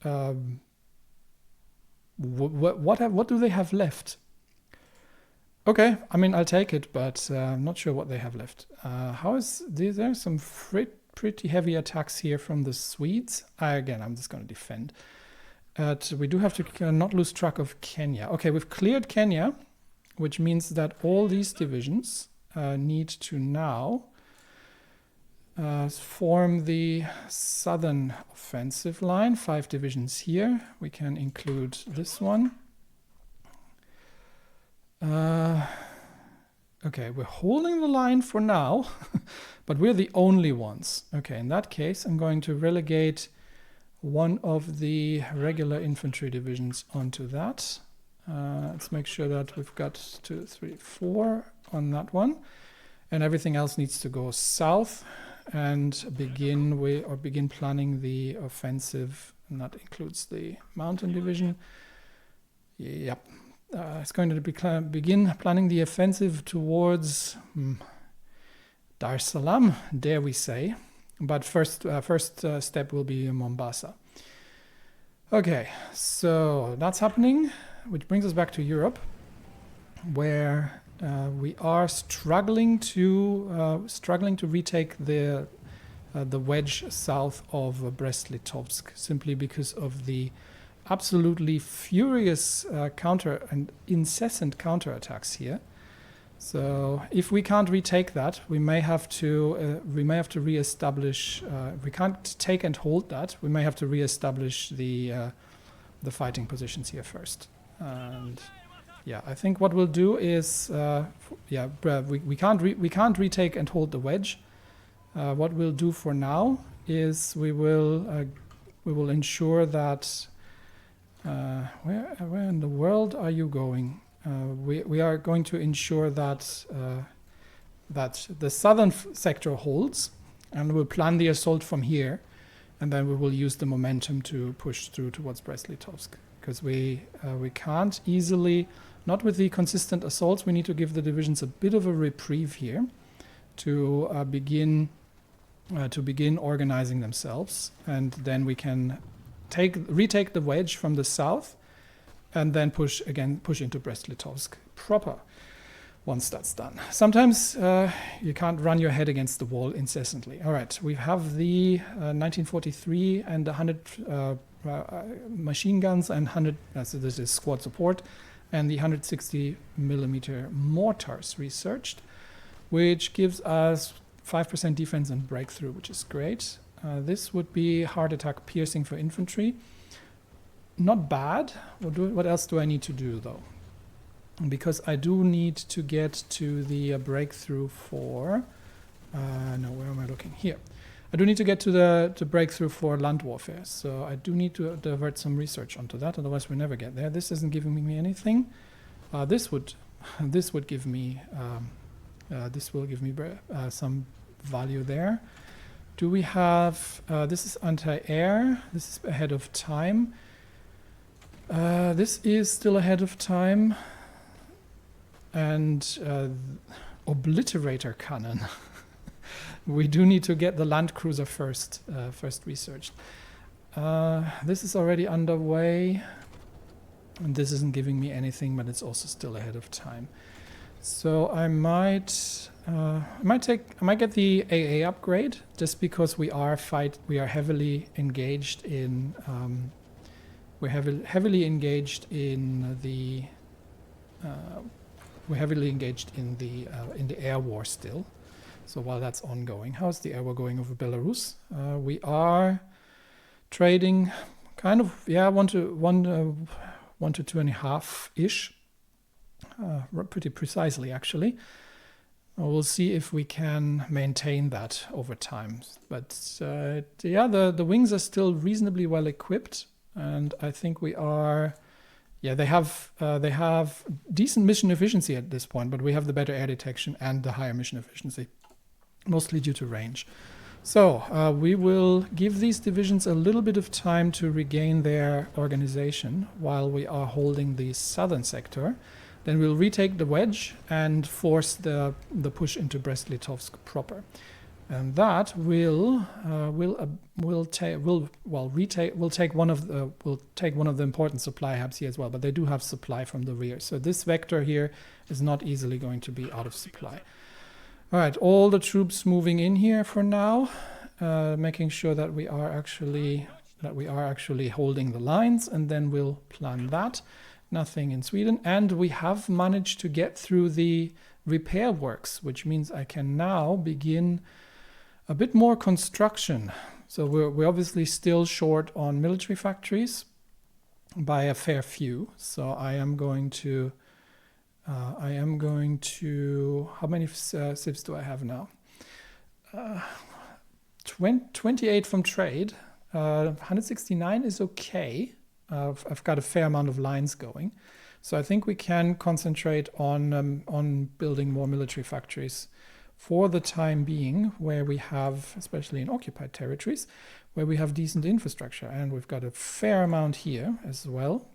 What do they have left? Okay, I mean, I'll take it, but I'm not sure what they have left. There are some pretty heavy attacks here from the Swedes. Again, I'm just going to defend. We do have to not lose track of Kenya. Okay, we've cleared Kenya, which means that all these divisions need to now form the southern offensive line. 5 divisions here. We can include this one. Okay, we're holding the line for now, but we're the only ones. Okay, in that case, I'm going to relegate one of the regular infantry divisions onto that. Let's make sure that we've got 2, 3, 4 on that one, and everything else needs to go south and begin planning the offensive, and that includes the mountain division. Yep. It's going to begin planning the offensive towards Dar es Salaam, dare we say. But first step will be Mombasa. Okay, so that's happening, which brings us back to Europe, where we are struggling to retake the wedge south of Brest-Litovsk, simply because of the absolutely furious counter and incessant counterattacks here. So if we can't retake that, we may have to reestablish. We can't take and hold that. We may have to reestablish the fighting positions here first. And yeah, I think what we'll do is we can't retake and hold the wedge. What we'll do for now is we will ensure that. Where in the world are you going? We are going to ensure that the southern sector holds, and we'll plan the assault from here, and then we will use the momentum to push through towards Brest-Litovsk, because we can't easily Not with the consistent assaults. We need to give the divisions a bit of a reprieve here to begin organizing themselves, and then we can retake the wedge from the south, and then push into Brest-Litovsk proper. Once that's done, sometimes you can't run your head against the wall incessantly. All right, we have the 1943 and 100 machine guns and 100. So this is squad support, and the 160 millimeter mortars researched, which gives us 5% defense and breakthrough, which is great. This would be hard attack piercing for infantry. Not bad. What else do I need to do though? Because I do need to get to the breakthrough for... no, where am I looking? Here. I do need to get to the breakthrough for land warfare. So I do need to divert some research onto that, otherwise we'll never get there. This isn't giving me anything. This will give me some value there. Do we have... this is anti-air. This is ahead of time. This is still ahead of time. And obliterator cannon. We do need to get the land cruiser first researched. This is already underway, and this isn't giving me anything, but it's also still ahead of time. So I might get the AA upgrade just because we are heavily engaged in the air war still. So while that's ongoing, how's the air war going over Belarus? We are trading kind of 1 to 2.5 ish, pretty precisely actually. We'll see if we can maintain that over time. But the wings are still reasonably well equipped, and I think we are. Yeah, they have decent mission efficiency at this point, but we have the better air detection and the higher mission efficiency, mostly due to range. So we will give these divisions a little bit of time to regain their organization while we are holding the southern sector. Then we'll retake the wedge and force the push into Brest-Litovsk proper. And that will take one of the important supply hubs here as well, but they do have supply from the rear. So this vector here is not easily going to be out of supply. All right, all the troops moving in here for now, making sure that we are actually holding the lines, and then we'll plan that. Nothing in Sweden, and we have managed to get through the repair works, which means I can now begin a bit more construction. So we're obviously still short on military factories by a fair few. So I am going to, how many civs do I have now? 28 from trade. 169 is okay. I've got a fair amount of lines going. So I think we can concentrate on building more military factories for the time being, where we have, especially in occupied territories, where we have decent infrastructure, and we've got a fair amount here as well.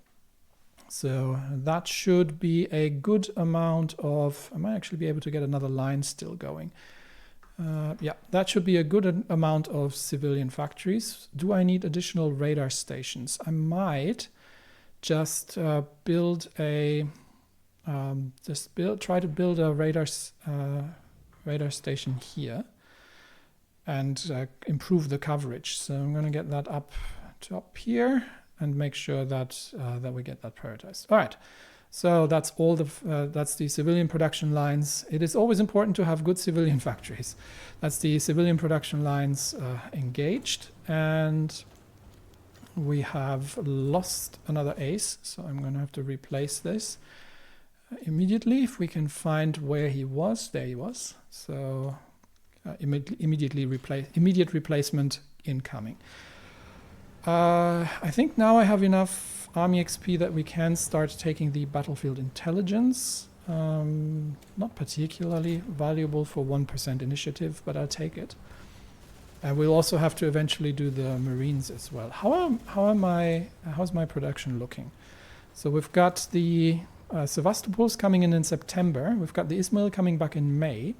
So that should be a good amount of, I might actually be able to get another line still going. Yeah, that should be a good amount of civilian factories. Do I need additional radar stations? I might just try to build a radar station here and improve the coverage. So I'm going to get that up to up here and make sure that we get that prioritized. All right. So that's all that's the civilian production lines. It is always important to have good civilian factories. That's the civilian production lines engaged, and we have lost another ace. So I'm going to have to replace this immediately if we can find where he was. There he was. So immediate replacement incoming. I think now I have enough Army XP that we can start taking the battlefield intelligence. Not particularly valuable for 1% initiative, but I'll take it. And we'll also have to eventually do the Marines as well. How's my production looking? So we've got the Sevastopol's coming in September. We've got the Ismail coming back in May,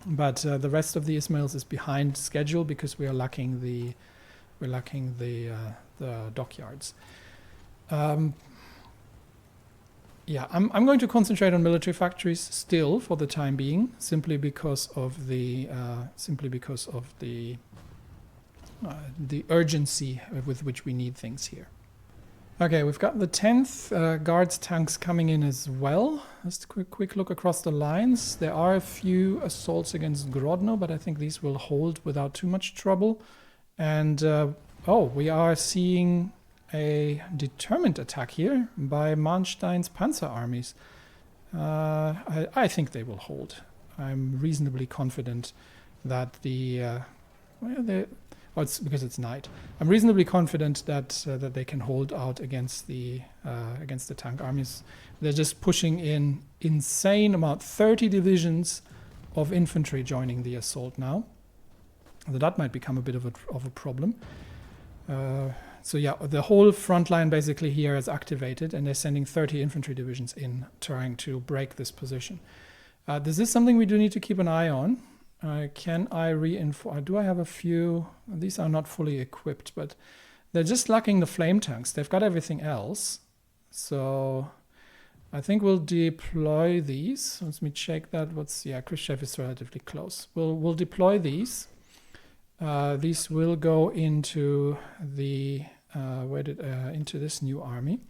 but the rest of the Ismails is behind schedule because we are lacking the dockyards. Yeah, I'm going to concentrate on military factories still for the time being, simply because of the urgency with which we need things here. Okay, we've got the 10th Guards tanks coming in as well. Just a quick look across the lines. There are a few assaults against Grodno, but I think these will hold without too much trouble. And, we are seeing a determined attack here by Manstein's Panzer armies. I think they will hold. I'm reasonably confident that it's because it's night. I'm reasonably confident that they can hold out against the tank armies. They're just pushing in insane amount, 30 divisions of infantry joining the assault now. That might become a bit of a problem. So yeah, the whole front line basically here is activated, and they're sending 30 infantry divisions in, trying to break this position. This is something we do need to keep an eye on. Can I reinforce? Do I have a few? These are not fully equipped, but they're just lacking the flame tanks. They've got everything else. So I think we'll deploy these. Let me check that. Khrushchev is relatively close. We'll deploy these. These will go into the into this new army.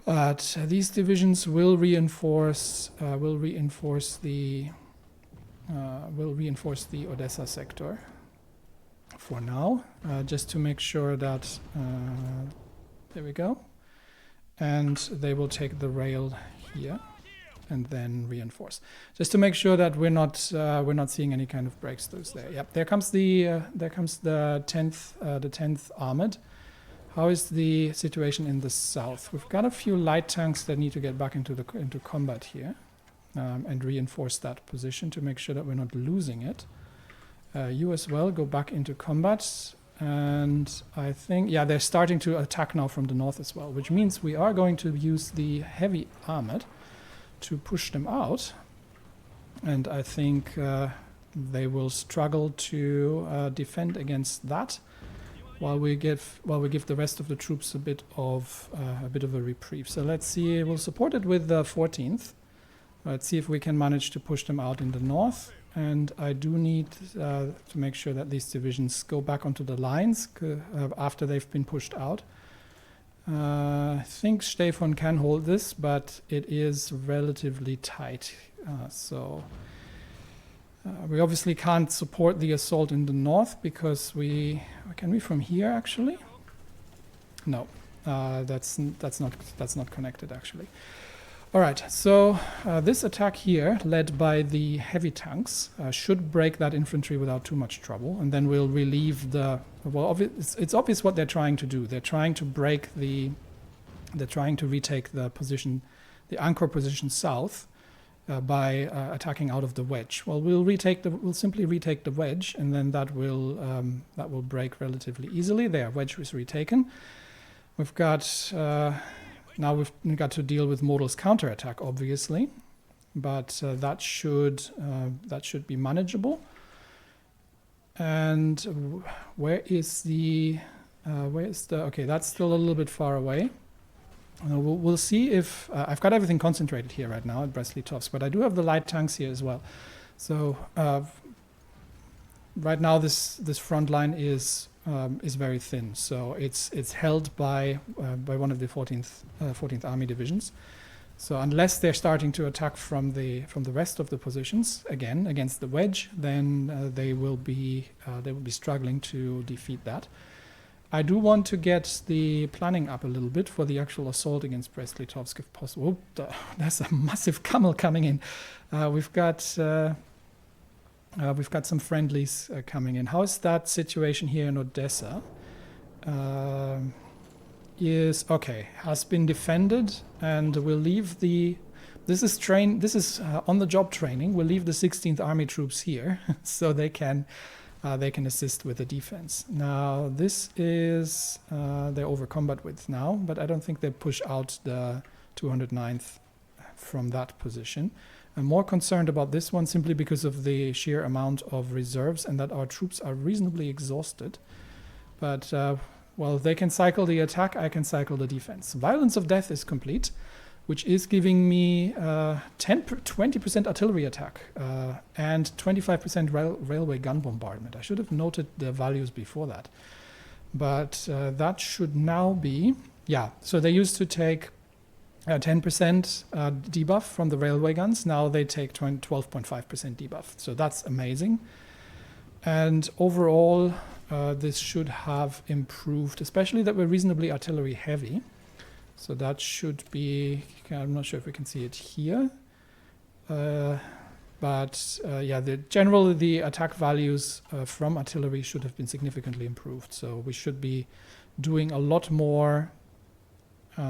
But these divisions will reinforce the Odessa sector for now, just to make sure that there we go, and they will take the rail here and then reinforce, just to make sure that we're not seeing any kind of breakthroughs there. Yep, there comes the 10th armored. How is the situation in the south? We've got a few light tanks that need to get back into combat here. And reinforce that position to make sure that we're not losing it. You as well go back into combat, and I think they're starting to attack now from the north as well, which means we are going to use the heavy armored to push them out, and I think they will struggle to defend against that, while we give the rest of the troops a bit of a reprieve. So let's see. We'll support it with the 14th. Let's see if we can manage to push them out in the north. And I do need to make sure that these divisions go back onto the lines after they've been pushed out. I think Stefan can hold this, but it is relatively tight. So we obviously can't support the assault in the north because can we from here actually? No, that's not connected actually. All right, so this attack here, led by the heavy tanks, should break that infantry without too much trouble, and then we'll relieve the. Well, it's obvious what they're trying to do. They're trying to retake the position, the anchor position south, by attacking out of the wedge. Well, we'll simply retake the wedge, and then that will break relatively easily. There, wedge is retaken. We've got. Now we've got to deal with Modul's counterattack, obviously, but that should be manageable. And where is the? Okay, that's still a little bit far away. We'll see if I've got everything concentrated here right now at Brest-Litovsk, but I do have the light tanks here as well. So right now this front line is very thin, so it's held by one of the 14th Army divisions. So unless they're starting to attack from the rest of the positions again against the wedge, then they will be struggling to defeat that. I do want to get the planning up a little bit for the actual assault against Brest-Litovsk if possible. Oh, there's a massive camel coming in. We've got some friendlies coming in. How is that situation here in Odessa? Has been defended, and we'll leave the. This is on-the-job training. We'll leave the 16th Army troops here, so they can assist with the defense. Now this is they're over combat width now, but I don't think they push out the 209th from that position. I'm more concerned about this one simply because of the sheer amount of reserves and that our troops are reasonably exhausted. But, well, they can cycle the attack, I can cycle the defense. Violence of Death is complete, which is giving me 20% artillery attack and 25% railway gun bombardment. I should have noted the values before that. But that should now be, yeah, so they used to take 10% debuff from the railway guns. Now they take 12.5% debuff. So that's amazing. And overall, this should have improved, especially that we're reasonably artillery heavy. So that should be, I'm not sure if we can see it here. But yeah, generally the attack values from artillery should have been significantly improved. So we should be doing a lot more, we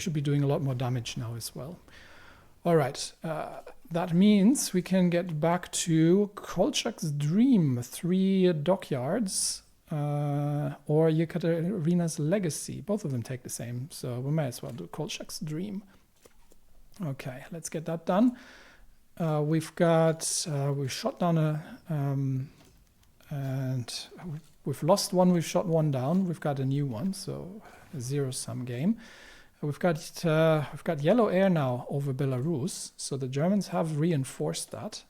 should be doing a lot more damage now as well. All right, that means we can get back to Kolchak's Dream, 3 dockyards, or Yekaterina's Legacy. Both of them take the same, so we may as well do Kolchak's Dream. Okay, let's get that done. We've shot down and we've lost one, we've shot one down, we've got a new one, so a zero-sum game. We've got yellow air now over Belarus, so the Germans have reinforced that.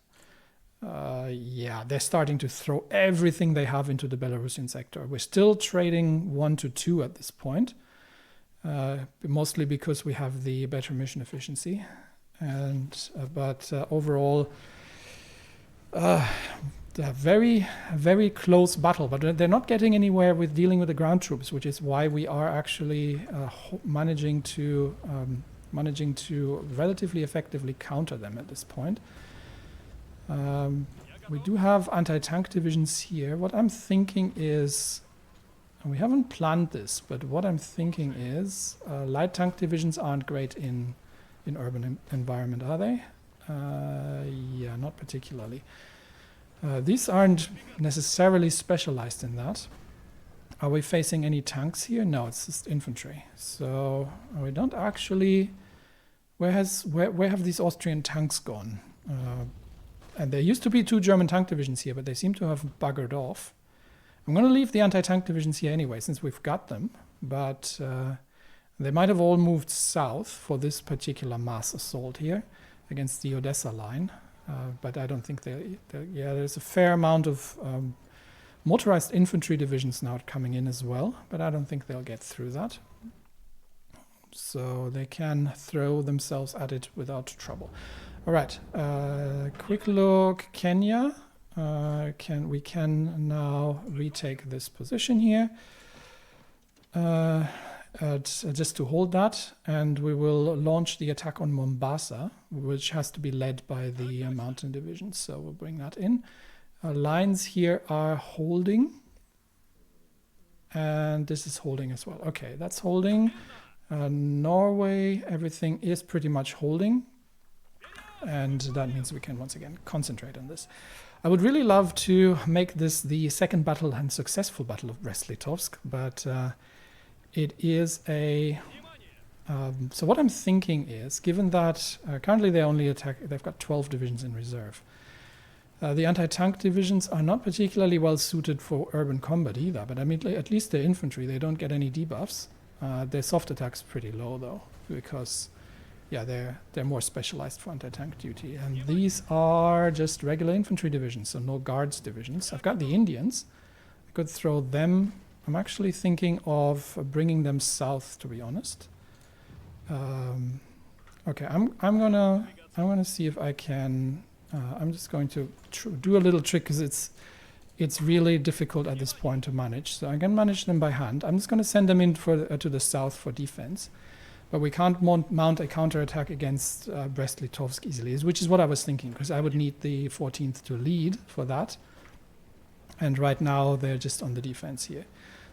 Yeah, they're starting to throw everything they have into the Belarusian sector. We're still trading 1 to 2 at this point, mostly because we have the better mission efficiency. And but overall, very, very close battle, but they're not getting anywhere with dealing with the ground troops, which is why we are actually managing to relatively effectively counter them at this point. We do have anti-tank divisions here. What I'm thinking is, and we haven't planned this, but what I'm thinking is light tank divisions aren't great in urban environment, are they? Yeah, not particularly. These aren't necessarily specialized in that. Are we facing any tanks here? No, it's just infantry. So we don't actually. Where have these Austrian tanks gone? And there used to be 2 German tank divisions here, but they seem to have buggered off. I'm going to leave the anti-tank divisions here anyway, since we've got them. But they might have all moved south for this particular mass assault here against the Odessa line. But I don't think yeah, there's a fair amount of motorized infantry divisions now coming in as well, but I don't think they'll get through that. So they can throw themselves at it without trouble. All right, quick look, Kenya. We can now retake this position here. Just to hold that, and we will launch the attack on Mombasa, which has to be led by the mountain division. So we'll bring that in. Our lines here are holding, and this is holding as well. Okay, that's holding. Norway, everything is pretty much holding, and that means we can once again concentrate on this. I would really love to make this the second battle and successful battle of Brest-Litovsk, but it is a... so what I'm thinking is, given that currently they've got 12 divisions in reserve. The anti-tank divisions are not particularly well suited for urban combat either, but I mean, at least their infantry, they don't get any debuffs. Their soft attack's pretty low though, because yeah, they're more specialized for anti-tank duty. And these are just regular infantry divisions, so no guards divisions. I've got the Indians. I could throw them. I'm actually thinking of bringing them south, to be honest. Okay, I'm gonna see if I can. I'm just going to do a little trick because it's really difficult at this point to manage. So I can manage them by hand. I'm just going to send them in to the south for defense, but we can't mount a counterattack against Brest-Litovsk easily, which is what I was thinking, because I would need the 14th to lead for that. And right now they're just on the defense here.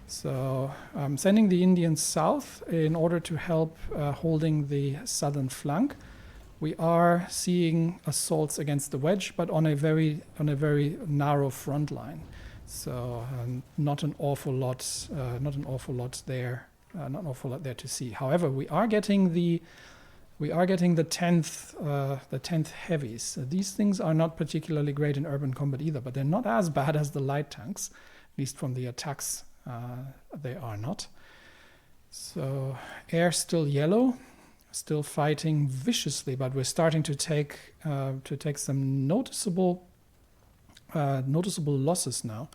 So I'm sending the Indians south in order to help holding the southern flank. We are seeing assaults against the wedge, but on a very narrow front line. So not an awful lot there not an awful lot there to see. However, we are getting the 10th heavies. These things are not particularly great in urban combat either, but they're not as bad as the light tanks, at least from the attacks. They are not. So air still yellow, still fighting viciously, but we're starting to take some noticeable losses now.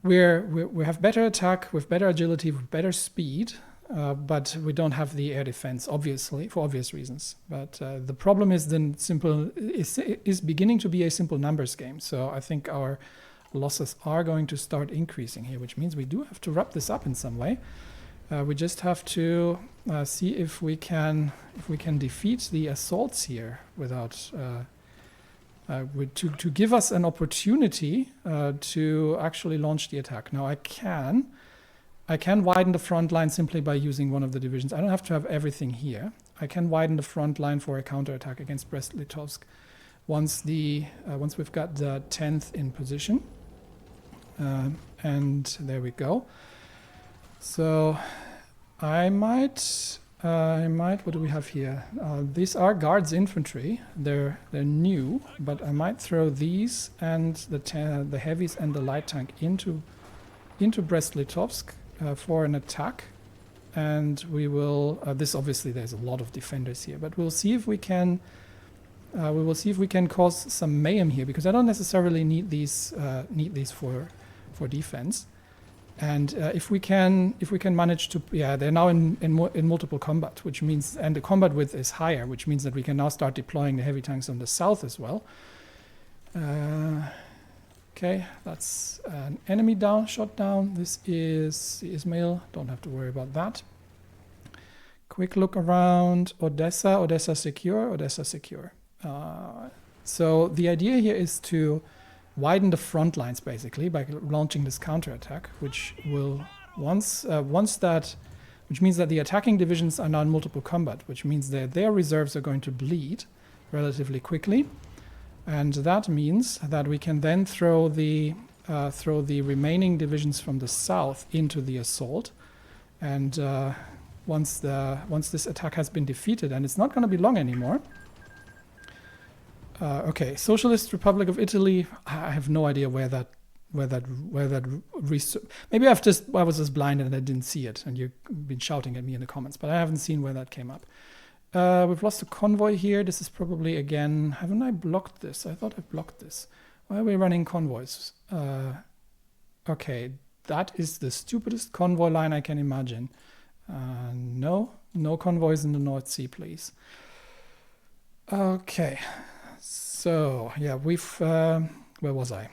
We have better attack, with better agility, with better speed, but we don't have the air defense, obviously, for obvious reasons. But the problem is is beginning to be a simple numbers game. So I think our losses are going to start increasing here, which means we do have to wrap this up in some way. We just have to see if we can defeat the assaults here without to give us an opportunity to actually launch the attack. Now I can widen the front line simply by using one of the divisions. I don't have to have everything here. I can widen the front line for a counterattack against Brest-Litovsk once we've got the 10th in position. And there we go. So I might, what do we have here? These are guards infantry. They're new, but I might throw these and the heavies and the light tank into Brest-Litovsk for an attack. And we will, this obviously there's a lot of defenders here, but we'll see if we can cause some mayhem here, because I don't necessarily need these for defense. And if we can manage to, they're now in multiple combat, which means, and the combat width is higher, which means that we can now start deploying the heavy tanks on the south as well. Okay, that's an enemy shot down. This is the Ismail. Don't have to worry about that. Quick look around. Odessa secure. So the idea here is to widen the front lines basically by launching this counterattack, which will which means that the attacking divisions are now in multiple combat, which means that their reserves are going to bleed relatively quickly, and that means that we can then throw the remaining divisions from the south into the assault, and once this attack has been defeated, and it's not going to be long anymore. Okay, Socialist Republic of Italy. I have no idea where that maybe I was just blind and I didn't see it, and you've been shouting at me in the comments, but I haven't seen where that came up. We've lost a convoy here. This is probably again. Haven't I blocked this? I thought I blocked this. Why are we running convoys? Okay, that is the stupidest convoy line I can imagine. No convoys in the North Sea, please. Okay. So yeah, where was I?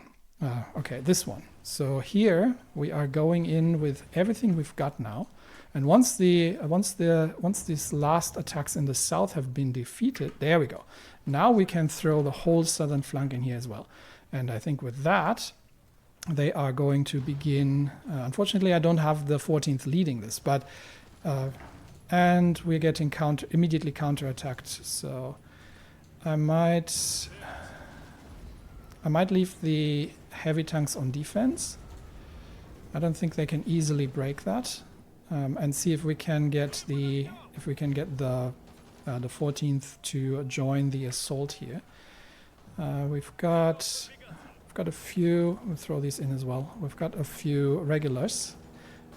Okay, this one. So here we are going in with everything we've got now, and once these last attacks in the south have been defeated, there we go. Now we can throw the whole southern flank in here as well, and I think with that they are going to begin. Unfortunately, I don't have the 14th leading this, but and we're getting immediately counterattacked. So I might leave the heavy tanks on defense. I don't think they can easily break that, and see if we can get the 14th to join the assault here. We've got a few. We'll throw these in as well. We've got a few regulars,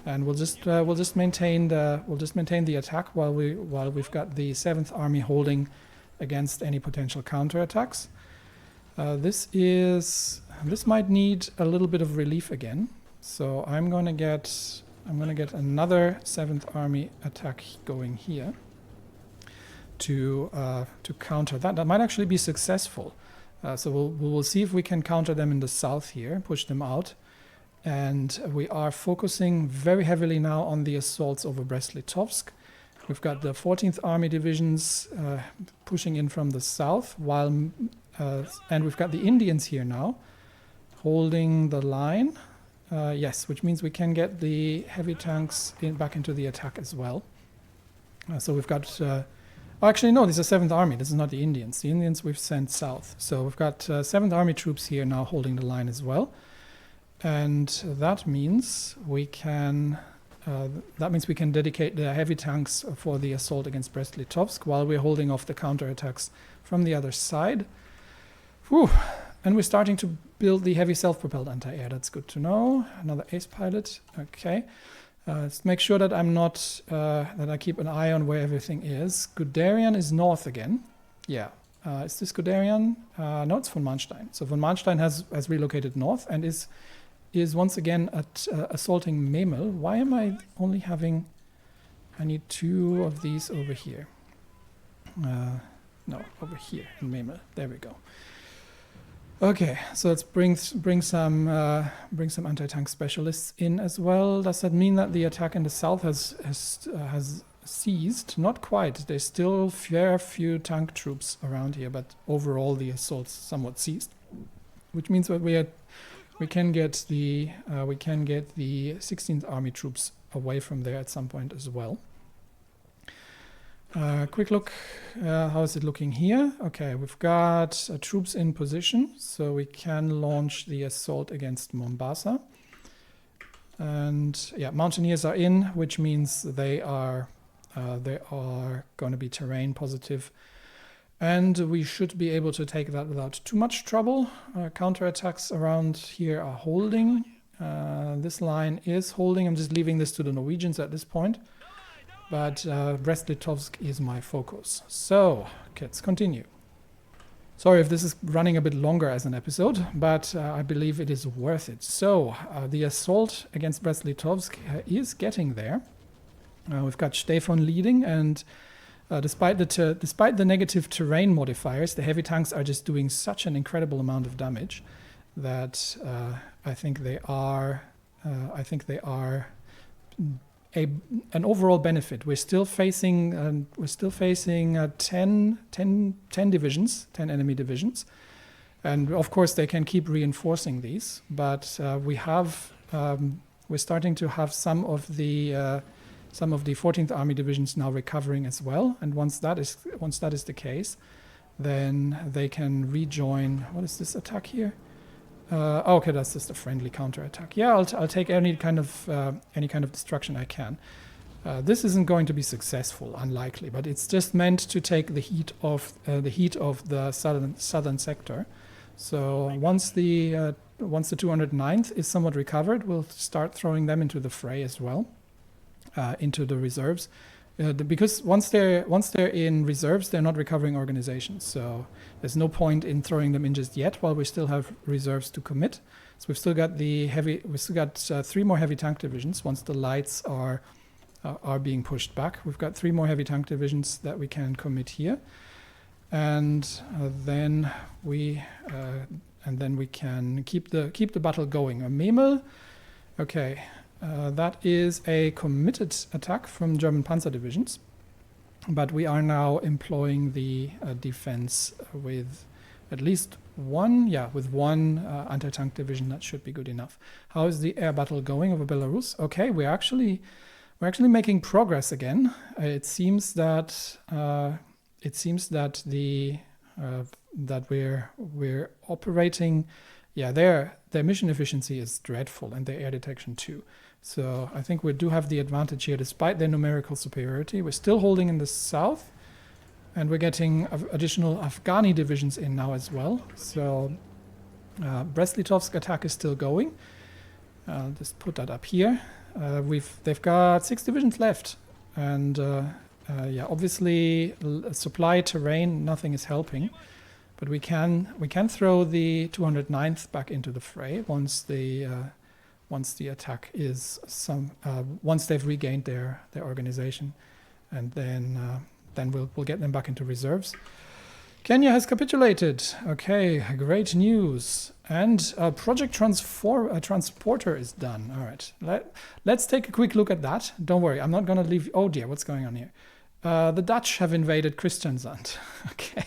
and we'll just maintain the attack while we've got the 7th Army holding against any potential counterattacks. This might need a little bit of relief again, so I'm gonna get another 7th Army attack going here to counter that. That might actually be successful. So we'll see if we can counter them in the south here, push them out, and we are focusing very heavily now on the assaults over Brest-Litovsk. We've got the 14th Army divisions pushing in from the south, and we've got the Indians here now holding the line. Yes, which means we can get the heavy tanks back into the attack as well. So we've got... actually, no, this is 7th Army. This is not the Indians. The Indians we've sent south. So we've got 7th Army troops here now holding the line as well. And that means we can that means we can dedicate the heavy tanks for the assault against Brest-Litovsk while we're holding off the counterattacks from the other side. Whew. And we're starting to build the heavy self-propelled anti-air. That's good to know. Another ace pilot. Okay. Let's make sure that I'm not, that I keep an eye on where everything is. Guderian is north again. Yeah. Is this Guderian? No, it's von Manstein. So von Manstein has relocated north and is once again at assaulting Memel. Why am I only having... I need 2 of these over here. No, over here in Memel. There we go. Okay, so let's bring some anti-tank specialists in as well. Does that mean that the attack in the south has ceased? Not quite. There's still fair few tank troops around here, but overall the assault's somewhat ceased, which means that we can get the 16th Army troops away from there at some point as well. Quick look, how is it looking here? Okay, we've got troops in position, so we can launch the assault against Mombasa. And yeah, mountaineers are in, which means they are going to be terrain positive. And we should be able to take that without too much trouble. Counterattacks around here are holding. This line is holding. I'm just leaving this to the Norwegians at this point. But Brest-Litovsk is my focus. So, let's continue. Sorry if this is running a bit longer as an episode, but I believe it is worth it. So, the assault against Brest-Litovsk is getting there. We've got Stefan leading, and despite the negative terrain modifiers, the heavy tanks are just doing such an incredible amount of damage that I think they are an overall benefit. We're still facing 10 divisions, 10 enemy divisions, and of course they can keep reinforcing these. But we're starting to have some of the 14th Army divisions now recovering as well. And once that is the case, then they can rejoin. What is this attack here? Okay, that's just a friendly counterattack. Yeah, I'll take any kind of destruction I can. This isn't going to be successful, unlikely, but it's just meant to take the heat of the southern sector. So once the 209th is somewhat recovered, we'll start throwing them into the fray as well, into the reserves. Because once they're in reserves, they're not recovering organizations. So there's no point in throwing them in just yet while we still have reserves to commit. So we've still got 3 more heavy tank divisions once the lights are being pushed back. We've got 3 more heavy tank divisions that we can commit here, and then we can keep the battle going. Memel, okay. That is a committed attack from German Panzer divisions, but we are now employing the defense with at least one anti-tank division. That should be good enough. How is the air battle going over Belarus? Okay, we're actually making progress again. It seems that we're operating. Yeah, their mission efficiency is dreadful, and their air detection too. So I think we do have the advantage here, despite their numerical superiority. We're still holding in the south, and we're getting additional Afghani divisions in now as well. So Brest-Litovsk attack is still going. I'll just put that up here. They've got 6 divisions left, and obviously supply terrain, nothing is helping. But we can throw the 209th back into the fray once the attack is once they've regained their organization, and then we'll get them back into reserves. Kenya has capitulated. Okay, great news. And Project Transporter is done. All right, let's take a quick look at that. Don't worry, I'm not going to leave. Oh dear, what's going on here? The Dutch have invaded Kristiansand. Okay.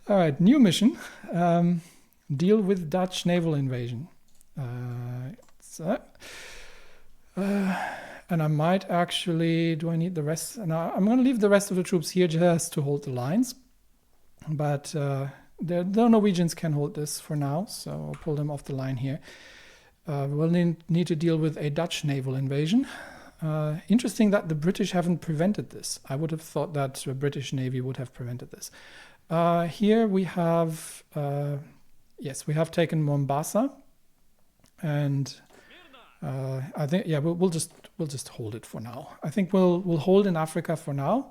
All right, new mission. Deal with Dutch naval invasion. And I might actually, do I need the rest? No, I'm going to leave the rest of the troops here just to hold the lines. But the Norwegians can hold this for now, so I'll pull them off the line here. we'll need to deal with a Dutch naval invasion. Interesting that the British haven't prevented this. I would have thought that the British Navy would have prevented this. Here we have, yes, we have taken Mombasa, and I think, yeah, we'll just hold it for now. I think we'll hold in Africa for now.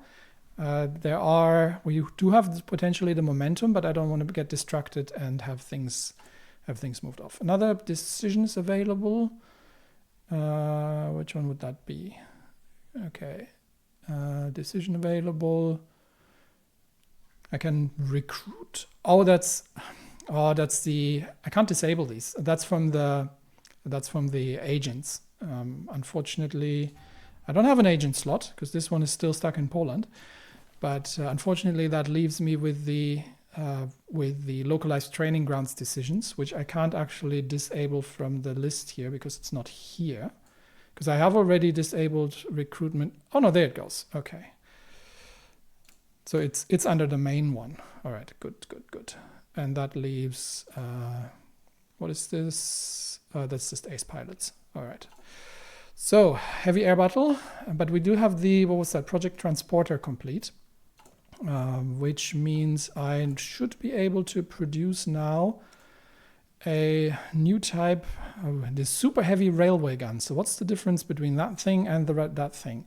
We do have potentially the momentum, but I don't want to get distracted and have things moved off. Another decision is available. Which one would that be? Okay, decision available. I can recruit. That's the. I can't disable these. That's from the agents. Unfortunately, I don't have an agent slot because this one is still stuck in Poland. But unfortunately, that leaves me with the localized training grounds decisions, which I can't actually disable from the list here because it's not here. Because I have already disabled recruitment. Oh no, there it goes. Okay. So it's under the main one. All right, good. And that leaves, what is this? That's just ace pilots. All right. So heavy air battle, but we do have the, what was that, project transporter complete. Which means I should be able to produce now a new type of the super heavy railway gun. So what's the difference between that thing and that thing?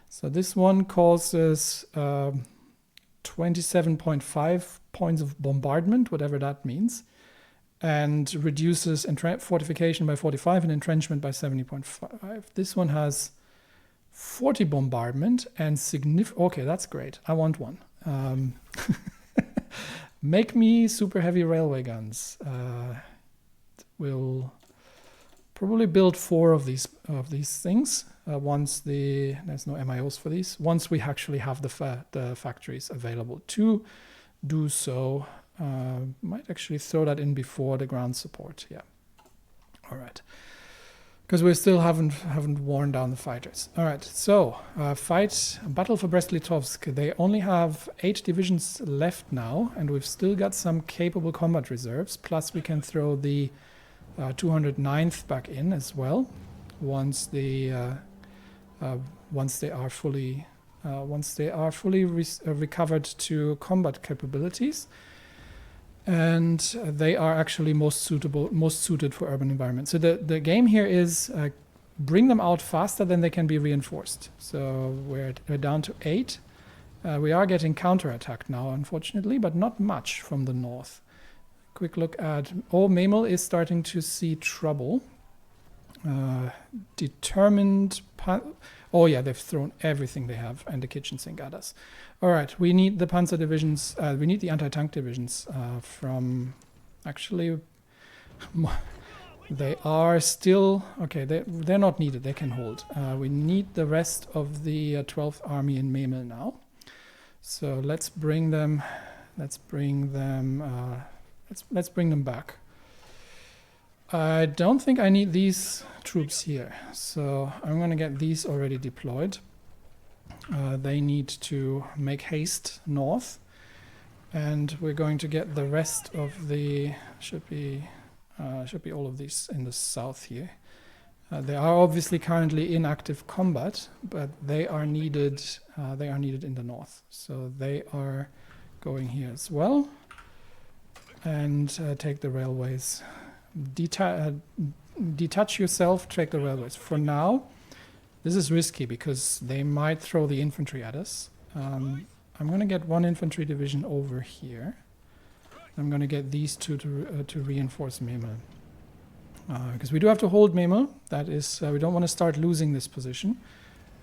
So this one causes 27.5 points of bombardment, whatever that means, and reduces fortification by 45 and entrenchment by 70.5. This one has 40 bombardment and okay, that's great. I want one. Make me super heavy railway guns. We'll probably build 4 of these things once there's no MIOs for these. Once we actually have the factories available to do so, might actually throw that in before the ground support. Yeah. All right. Because we still haven't worn down the fighters. All right, so battle for Brest-Litovsk. They only have 8 divisions left now, and we've still got some capable combat reserves. Plus, we can throw the 209th back in as well once they are fully recovered to combat capabilities. And they are actually most suited for urban environments. So the game here is bring them out faster than they can be reinforced. So we're down to 8. We are getting counterattacked now, unfortunately, but not much from the north. Quick look at... Memel is starting to see trouble. Determined... yeah, they've thrown everything they have and the kitchen sink at us. All right, we need the Panzer divisions, we need the anti-tank divisions from... Actually, they are still... Okay, they're not needed, they can hold. We need the rest of the 12th Army in Memel now. So let's bring them back. I don't think I need these troops here, so I'm going to get these already deployed. They need to make haste north, and we're going to get the rest of the should be all of these in the south here. They are obviously currently in active combat, but they are needed. They are needed in the north, so they are going here as well, and take the railways. Detach yourself, take the railways. For now, this is risky because they might throw the infantry at us. I'm going to get 1 infantry division over here. I'm going to get these 2 to reinforce Memel. Because we do have to hold Memel. That is, we don't want to start losing this position.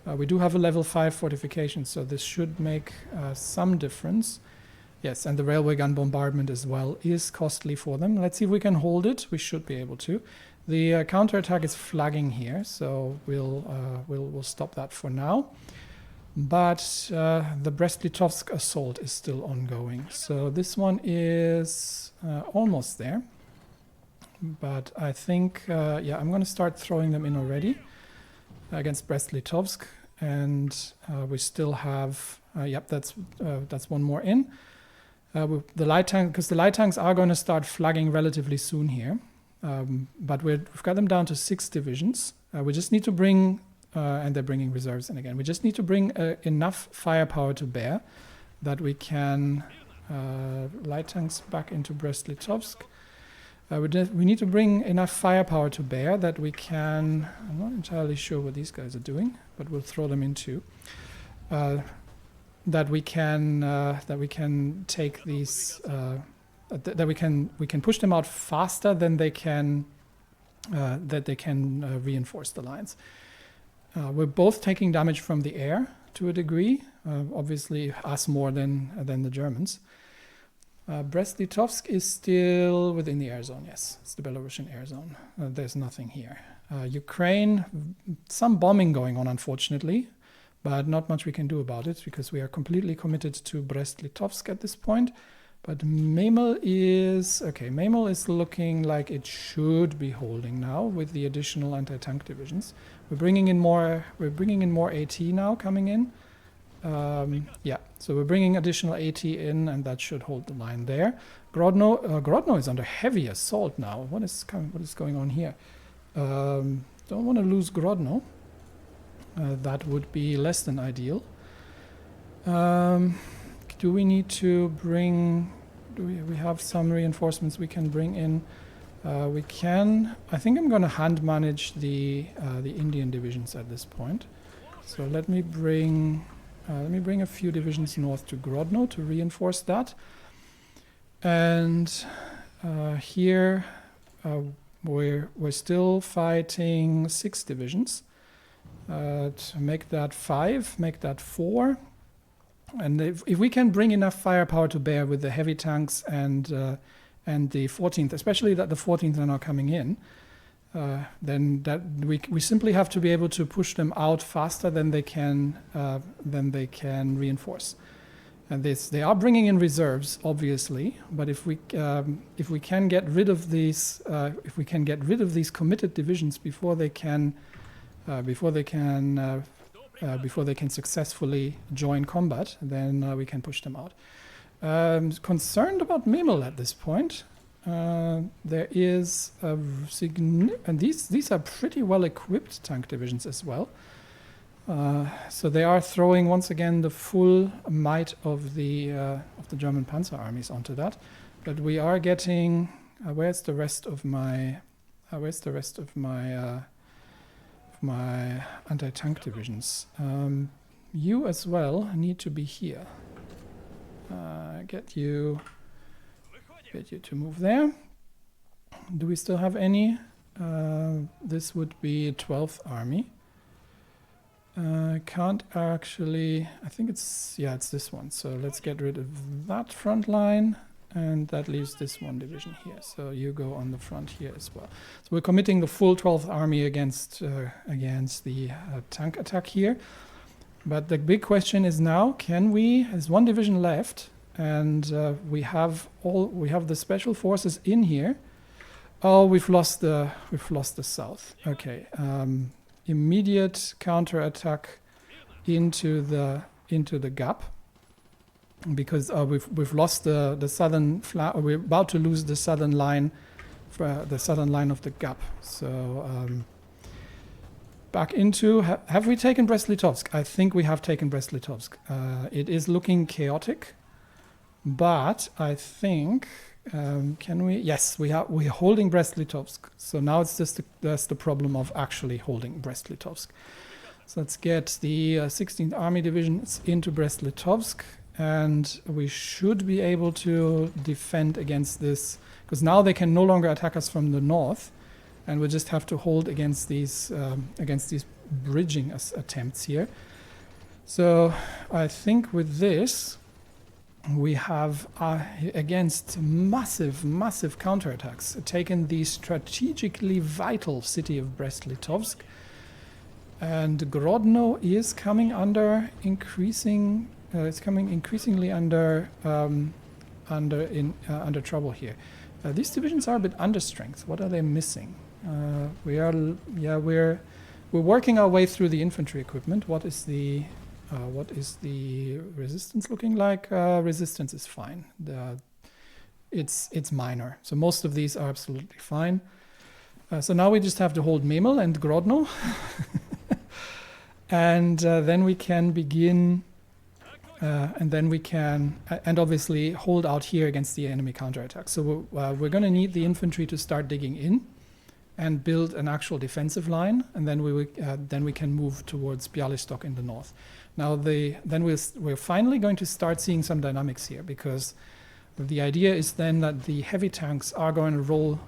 We do have a level 5 fortification, so this should make some difference. Yes, and the railway gun bombardment as well is costly for them. Let's see if we can hold it. We should be able to. The counterattack is flagging here, so we'll stop that for now. But the Brest-Litovsk assault is still ongoing. So this one is almost there. But I think, yeah, I'm going to start throwing them in already against Brest-Litovsk. And we still have, yep, that's 1 more in. The light tank, because the light tanks are going to start flagging relatively soon here. but we've got them down to 6 divisions. We just need to bring, and they're bringing reserves in again, we just need to bring enough firepower to bear that we can light tanks back into Brest-Litovsk. We need to bring enough firepower to bear that we can, I'm not entirely sure what these guys are doing, but we'll throw them into, that we can take these, that we can push them out faster than they can, reinforce the lines. We're both taking damage from the air to a degree, obviously us more than the Germans. Brest-Litovsk is still within the air zone, yes. It's the Belarusian air zone. There's nothing here. Ukraine, some bombing going on, unfortunately, but not much we can do about it because we are completely committed to Brest-Litovsk at this point. But Memel is looking like it should be holding now with the additional anti-tank divisions. We're bringing in more AT now coming in. So we're bringing additional AT in, and that should hold the line there. Grodno is under heavy assault now. What is going on here? Don't want to lose Grodno. That would be less than ideal. Do we need to bring? Do we have some reinforcements we can bring in? We can. I think I'm going to hand manage the Indian divisions at this point. So let me bring a few divisions north to Grodno to reinforce that. And here we're still fighting 6 divisions. To make that 5, make that 4. And if we can bring enough firepower to bear with the heavy tanks and the 14th, especially that the 14th are now coming in, then that we simply have to be able to push them out faster than they can reinforce. And they are bringing in reserves, obviously. But if we can get rid of these committed divisions before they can successfully join combat, then we can push them out. Concerned about Memel at this point. There is and these are pretty well equipped tank divisions as well. So they are throwing once again the full might of the German Panzer armies onto that. But we are getting where's the rest of my my anti-tank divisions? You as well need to be here. Get you to move there. Do we still have any? This would be 12th Army. Can't actually. I think it's this one. So let's get rid of that front line. And that leaves this one division here. So you go on the front here as well. So we're committing the full 12th Army against the tank attack here. But the big question is now: there's one division left, and we have the special forces in here. Oh, we've lost the south. Okay, immediate counterattack into the gap. Because we've lost the southern flank, we're about to lose the southern line, the southern line of the gap. So back into. Have we taken Brest-Litovsk? I think we have taken Brest-Litovsk. It is looking chaotic, but I think can we? Yes, we're holding Brest-Litovsk. So now it's just the problem of actually holding Brest-Litovsk. So let's get the 16th Army Divisions into Brest-Litovsk. And we should be able to defend against this, because now they can no longer attack us from the north, and we just have to hold against these bridging attempts here. So I think with this, we have against massive counterattacks taken the strategically vital city of Brest-Litovsk, and Grodno is coming under increasing. It's coming increasingly under trouble here. These divisions are a bit under strength. What are they missing? We're working our way through the infantry equipment. What is the resistance looking like? Resistance is fine. It's minor. So most of these are absolutely fine. So now we just have to hold Memel and Grodno. And then we can begin, and obviously hold out here against the enemy counterattack. So we're going to need the infantry to start digging in and build an actual defensive line, and then we can move towards Bialystok in the north. Now we're finally going to start seeing some dynamics here, because the idea is then that the heavy tanks are going to roll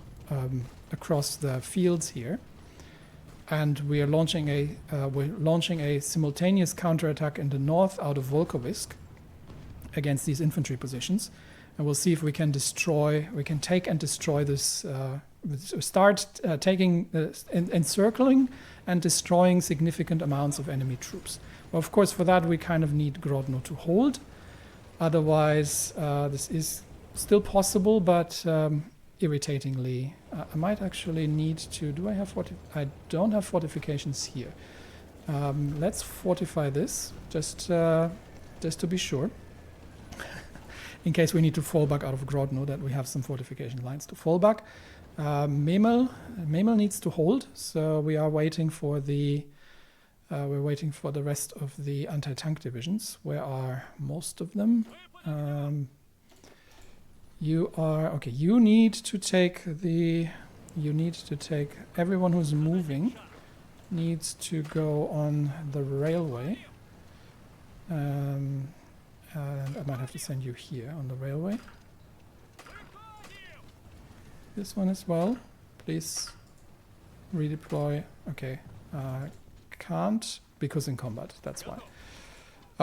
across the fields here. And we are launching a simultaneous counterattack in the north out of Volkovisk against these infantry positions, and we'll see if we can take and destroy this. Start encircling and destroying significant amounts of enemy troops. Well, of course, for that we kind of need Grodno to hold. Otherwise, this is still possible, but irritatingly, I might actually need to. Do I have I don't have fortifications here. Let's fortify this just to be sure, in case we need to fall back out of Grodno, that we have some fortification lines to fall back. Memel needs to hold, so we are waiting for the rest of the anti-tank divisions. Where are most of them? You need to take everyone who's moving needs to go on the railway. And I might have to send you here on the railway. This one as well. Please redeploy. Okay. Can't, because in combat, that's why.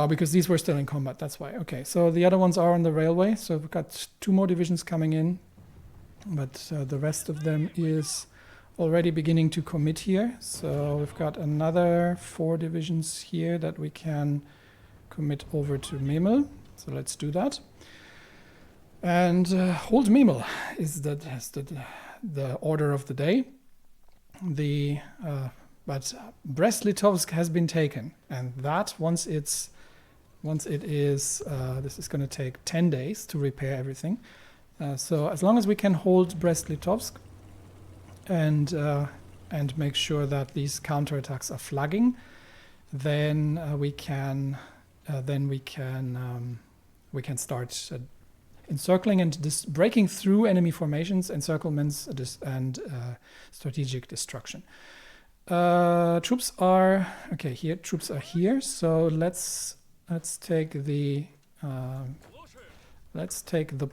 Because these were still in combat, that's why. Okay, so the other ones are on the railway, so we've got 2 more divisions coming in, but the rest of them is already beginning to commit here. So we've got another 4 divisions here that we can commit over to Memel. So let's do that. And hold Memel is the order of the day. But Brest-Litovsk has been taken, and that once it is, this is going to take 10 days to repair everything. So as long as we can hold Brest-Litovsk and make sure that these counterattacks are flagging, then we can start encircling and breaking through enemy formations, encirclements, and strategic destruction. Troops are here. Troops are here. So let's take the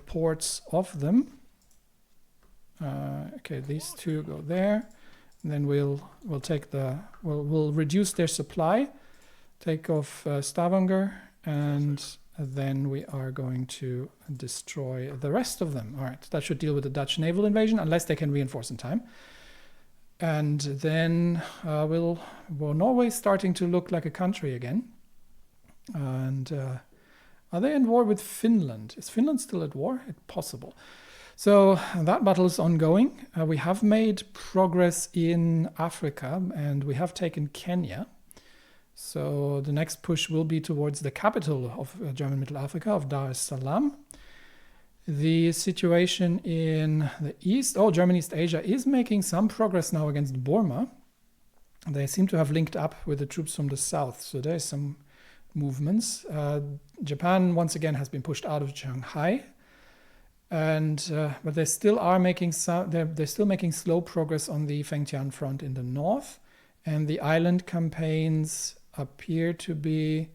ports of them. These 2 go there. And then we'll reduce their supply, take off Stavanger, and then we are going to destroy the rest of them. All right, that should deal with the Dutch naval invasion, unless they can reinforce in time. And then Norway's starting to look like a country again. And are they in war with Finland? Is Finland still at war? It's possible. So that battle is ongoing. We have made progress in Africa, and we have taken Kenya. So the next push will be towards the capital of German Middle Africa, of Dar es Salaam. The situation in the east, German East Asia is making some progress now against Burma. They seem to have linked up with the troops from the south, so there's some movements. Japan once again has been pushed out of Shanghai, but they still are making they're still making slow progress on the Fengtian front in the north, and the island campaigns appear to be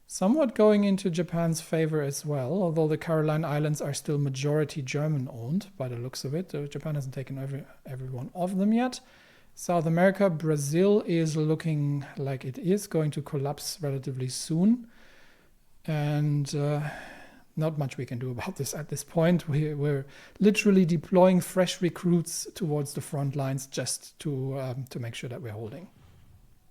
somewhat going into Japan's favor as well, although the Caroline Islands are still majority German-owned by the looks of it. Japan hasn't taken every one of them yet. South America, Brazil is looking like it is going to collapse relatively soon. And not much we can do about this at this point. We're literally deploying fresh recruits towards the front lines just to make sure that we're holding.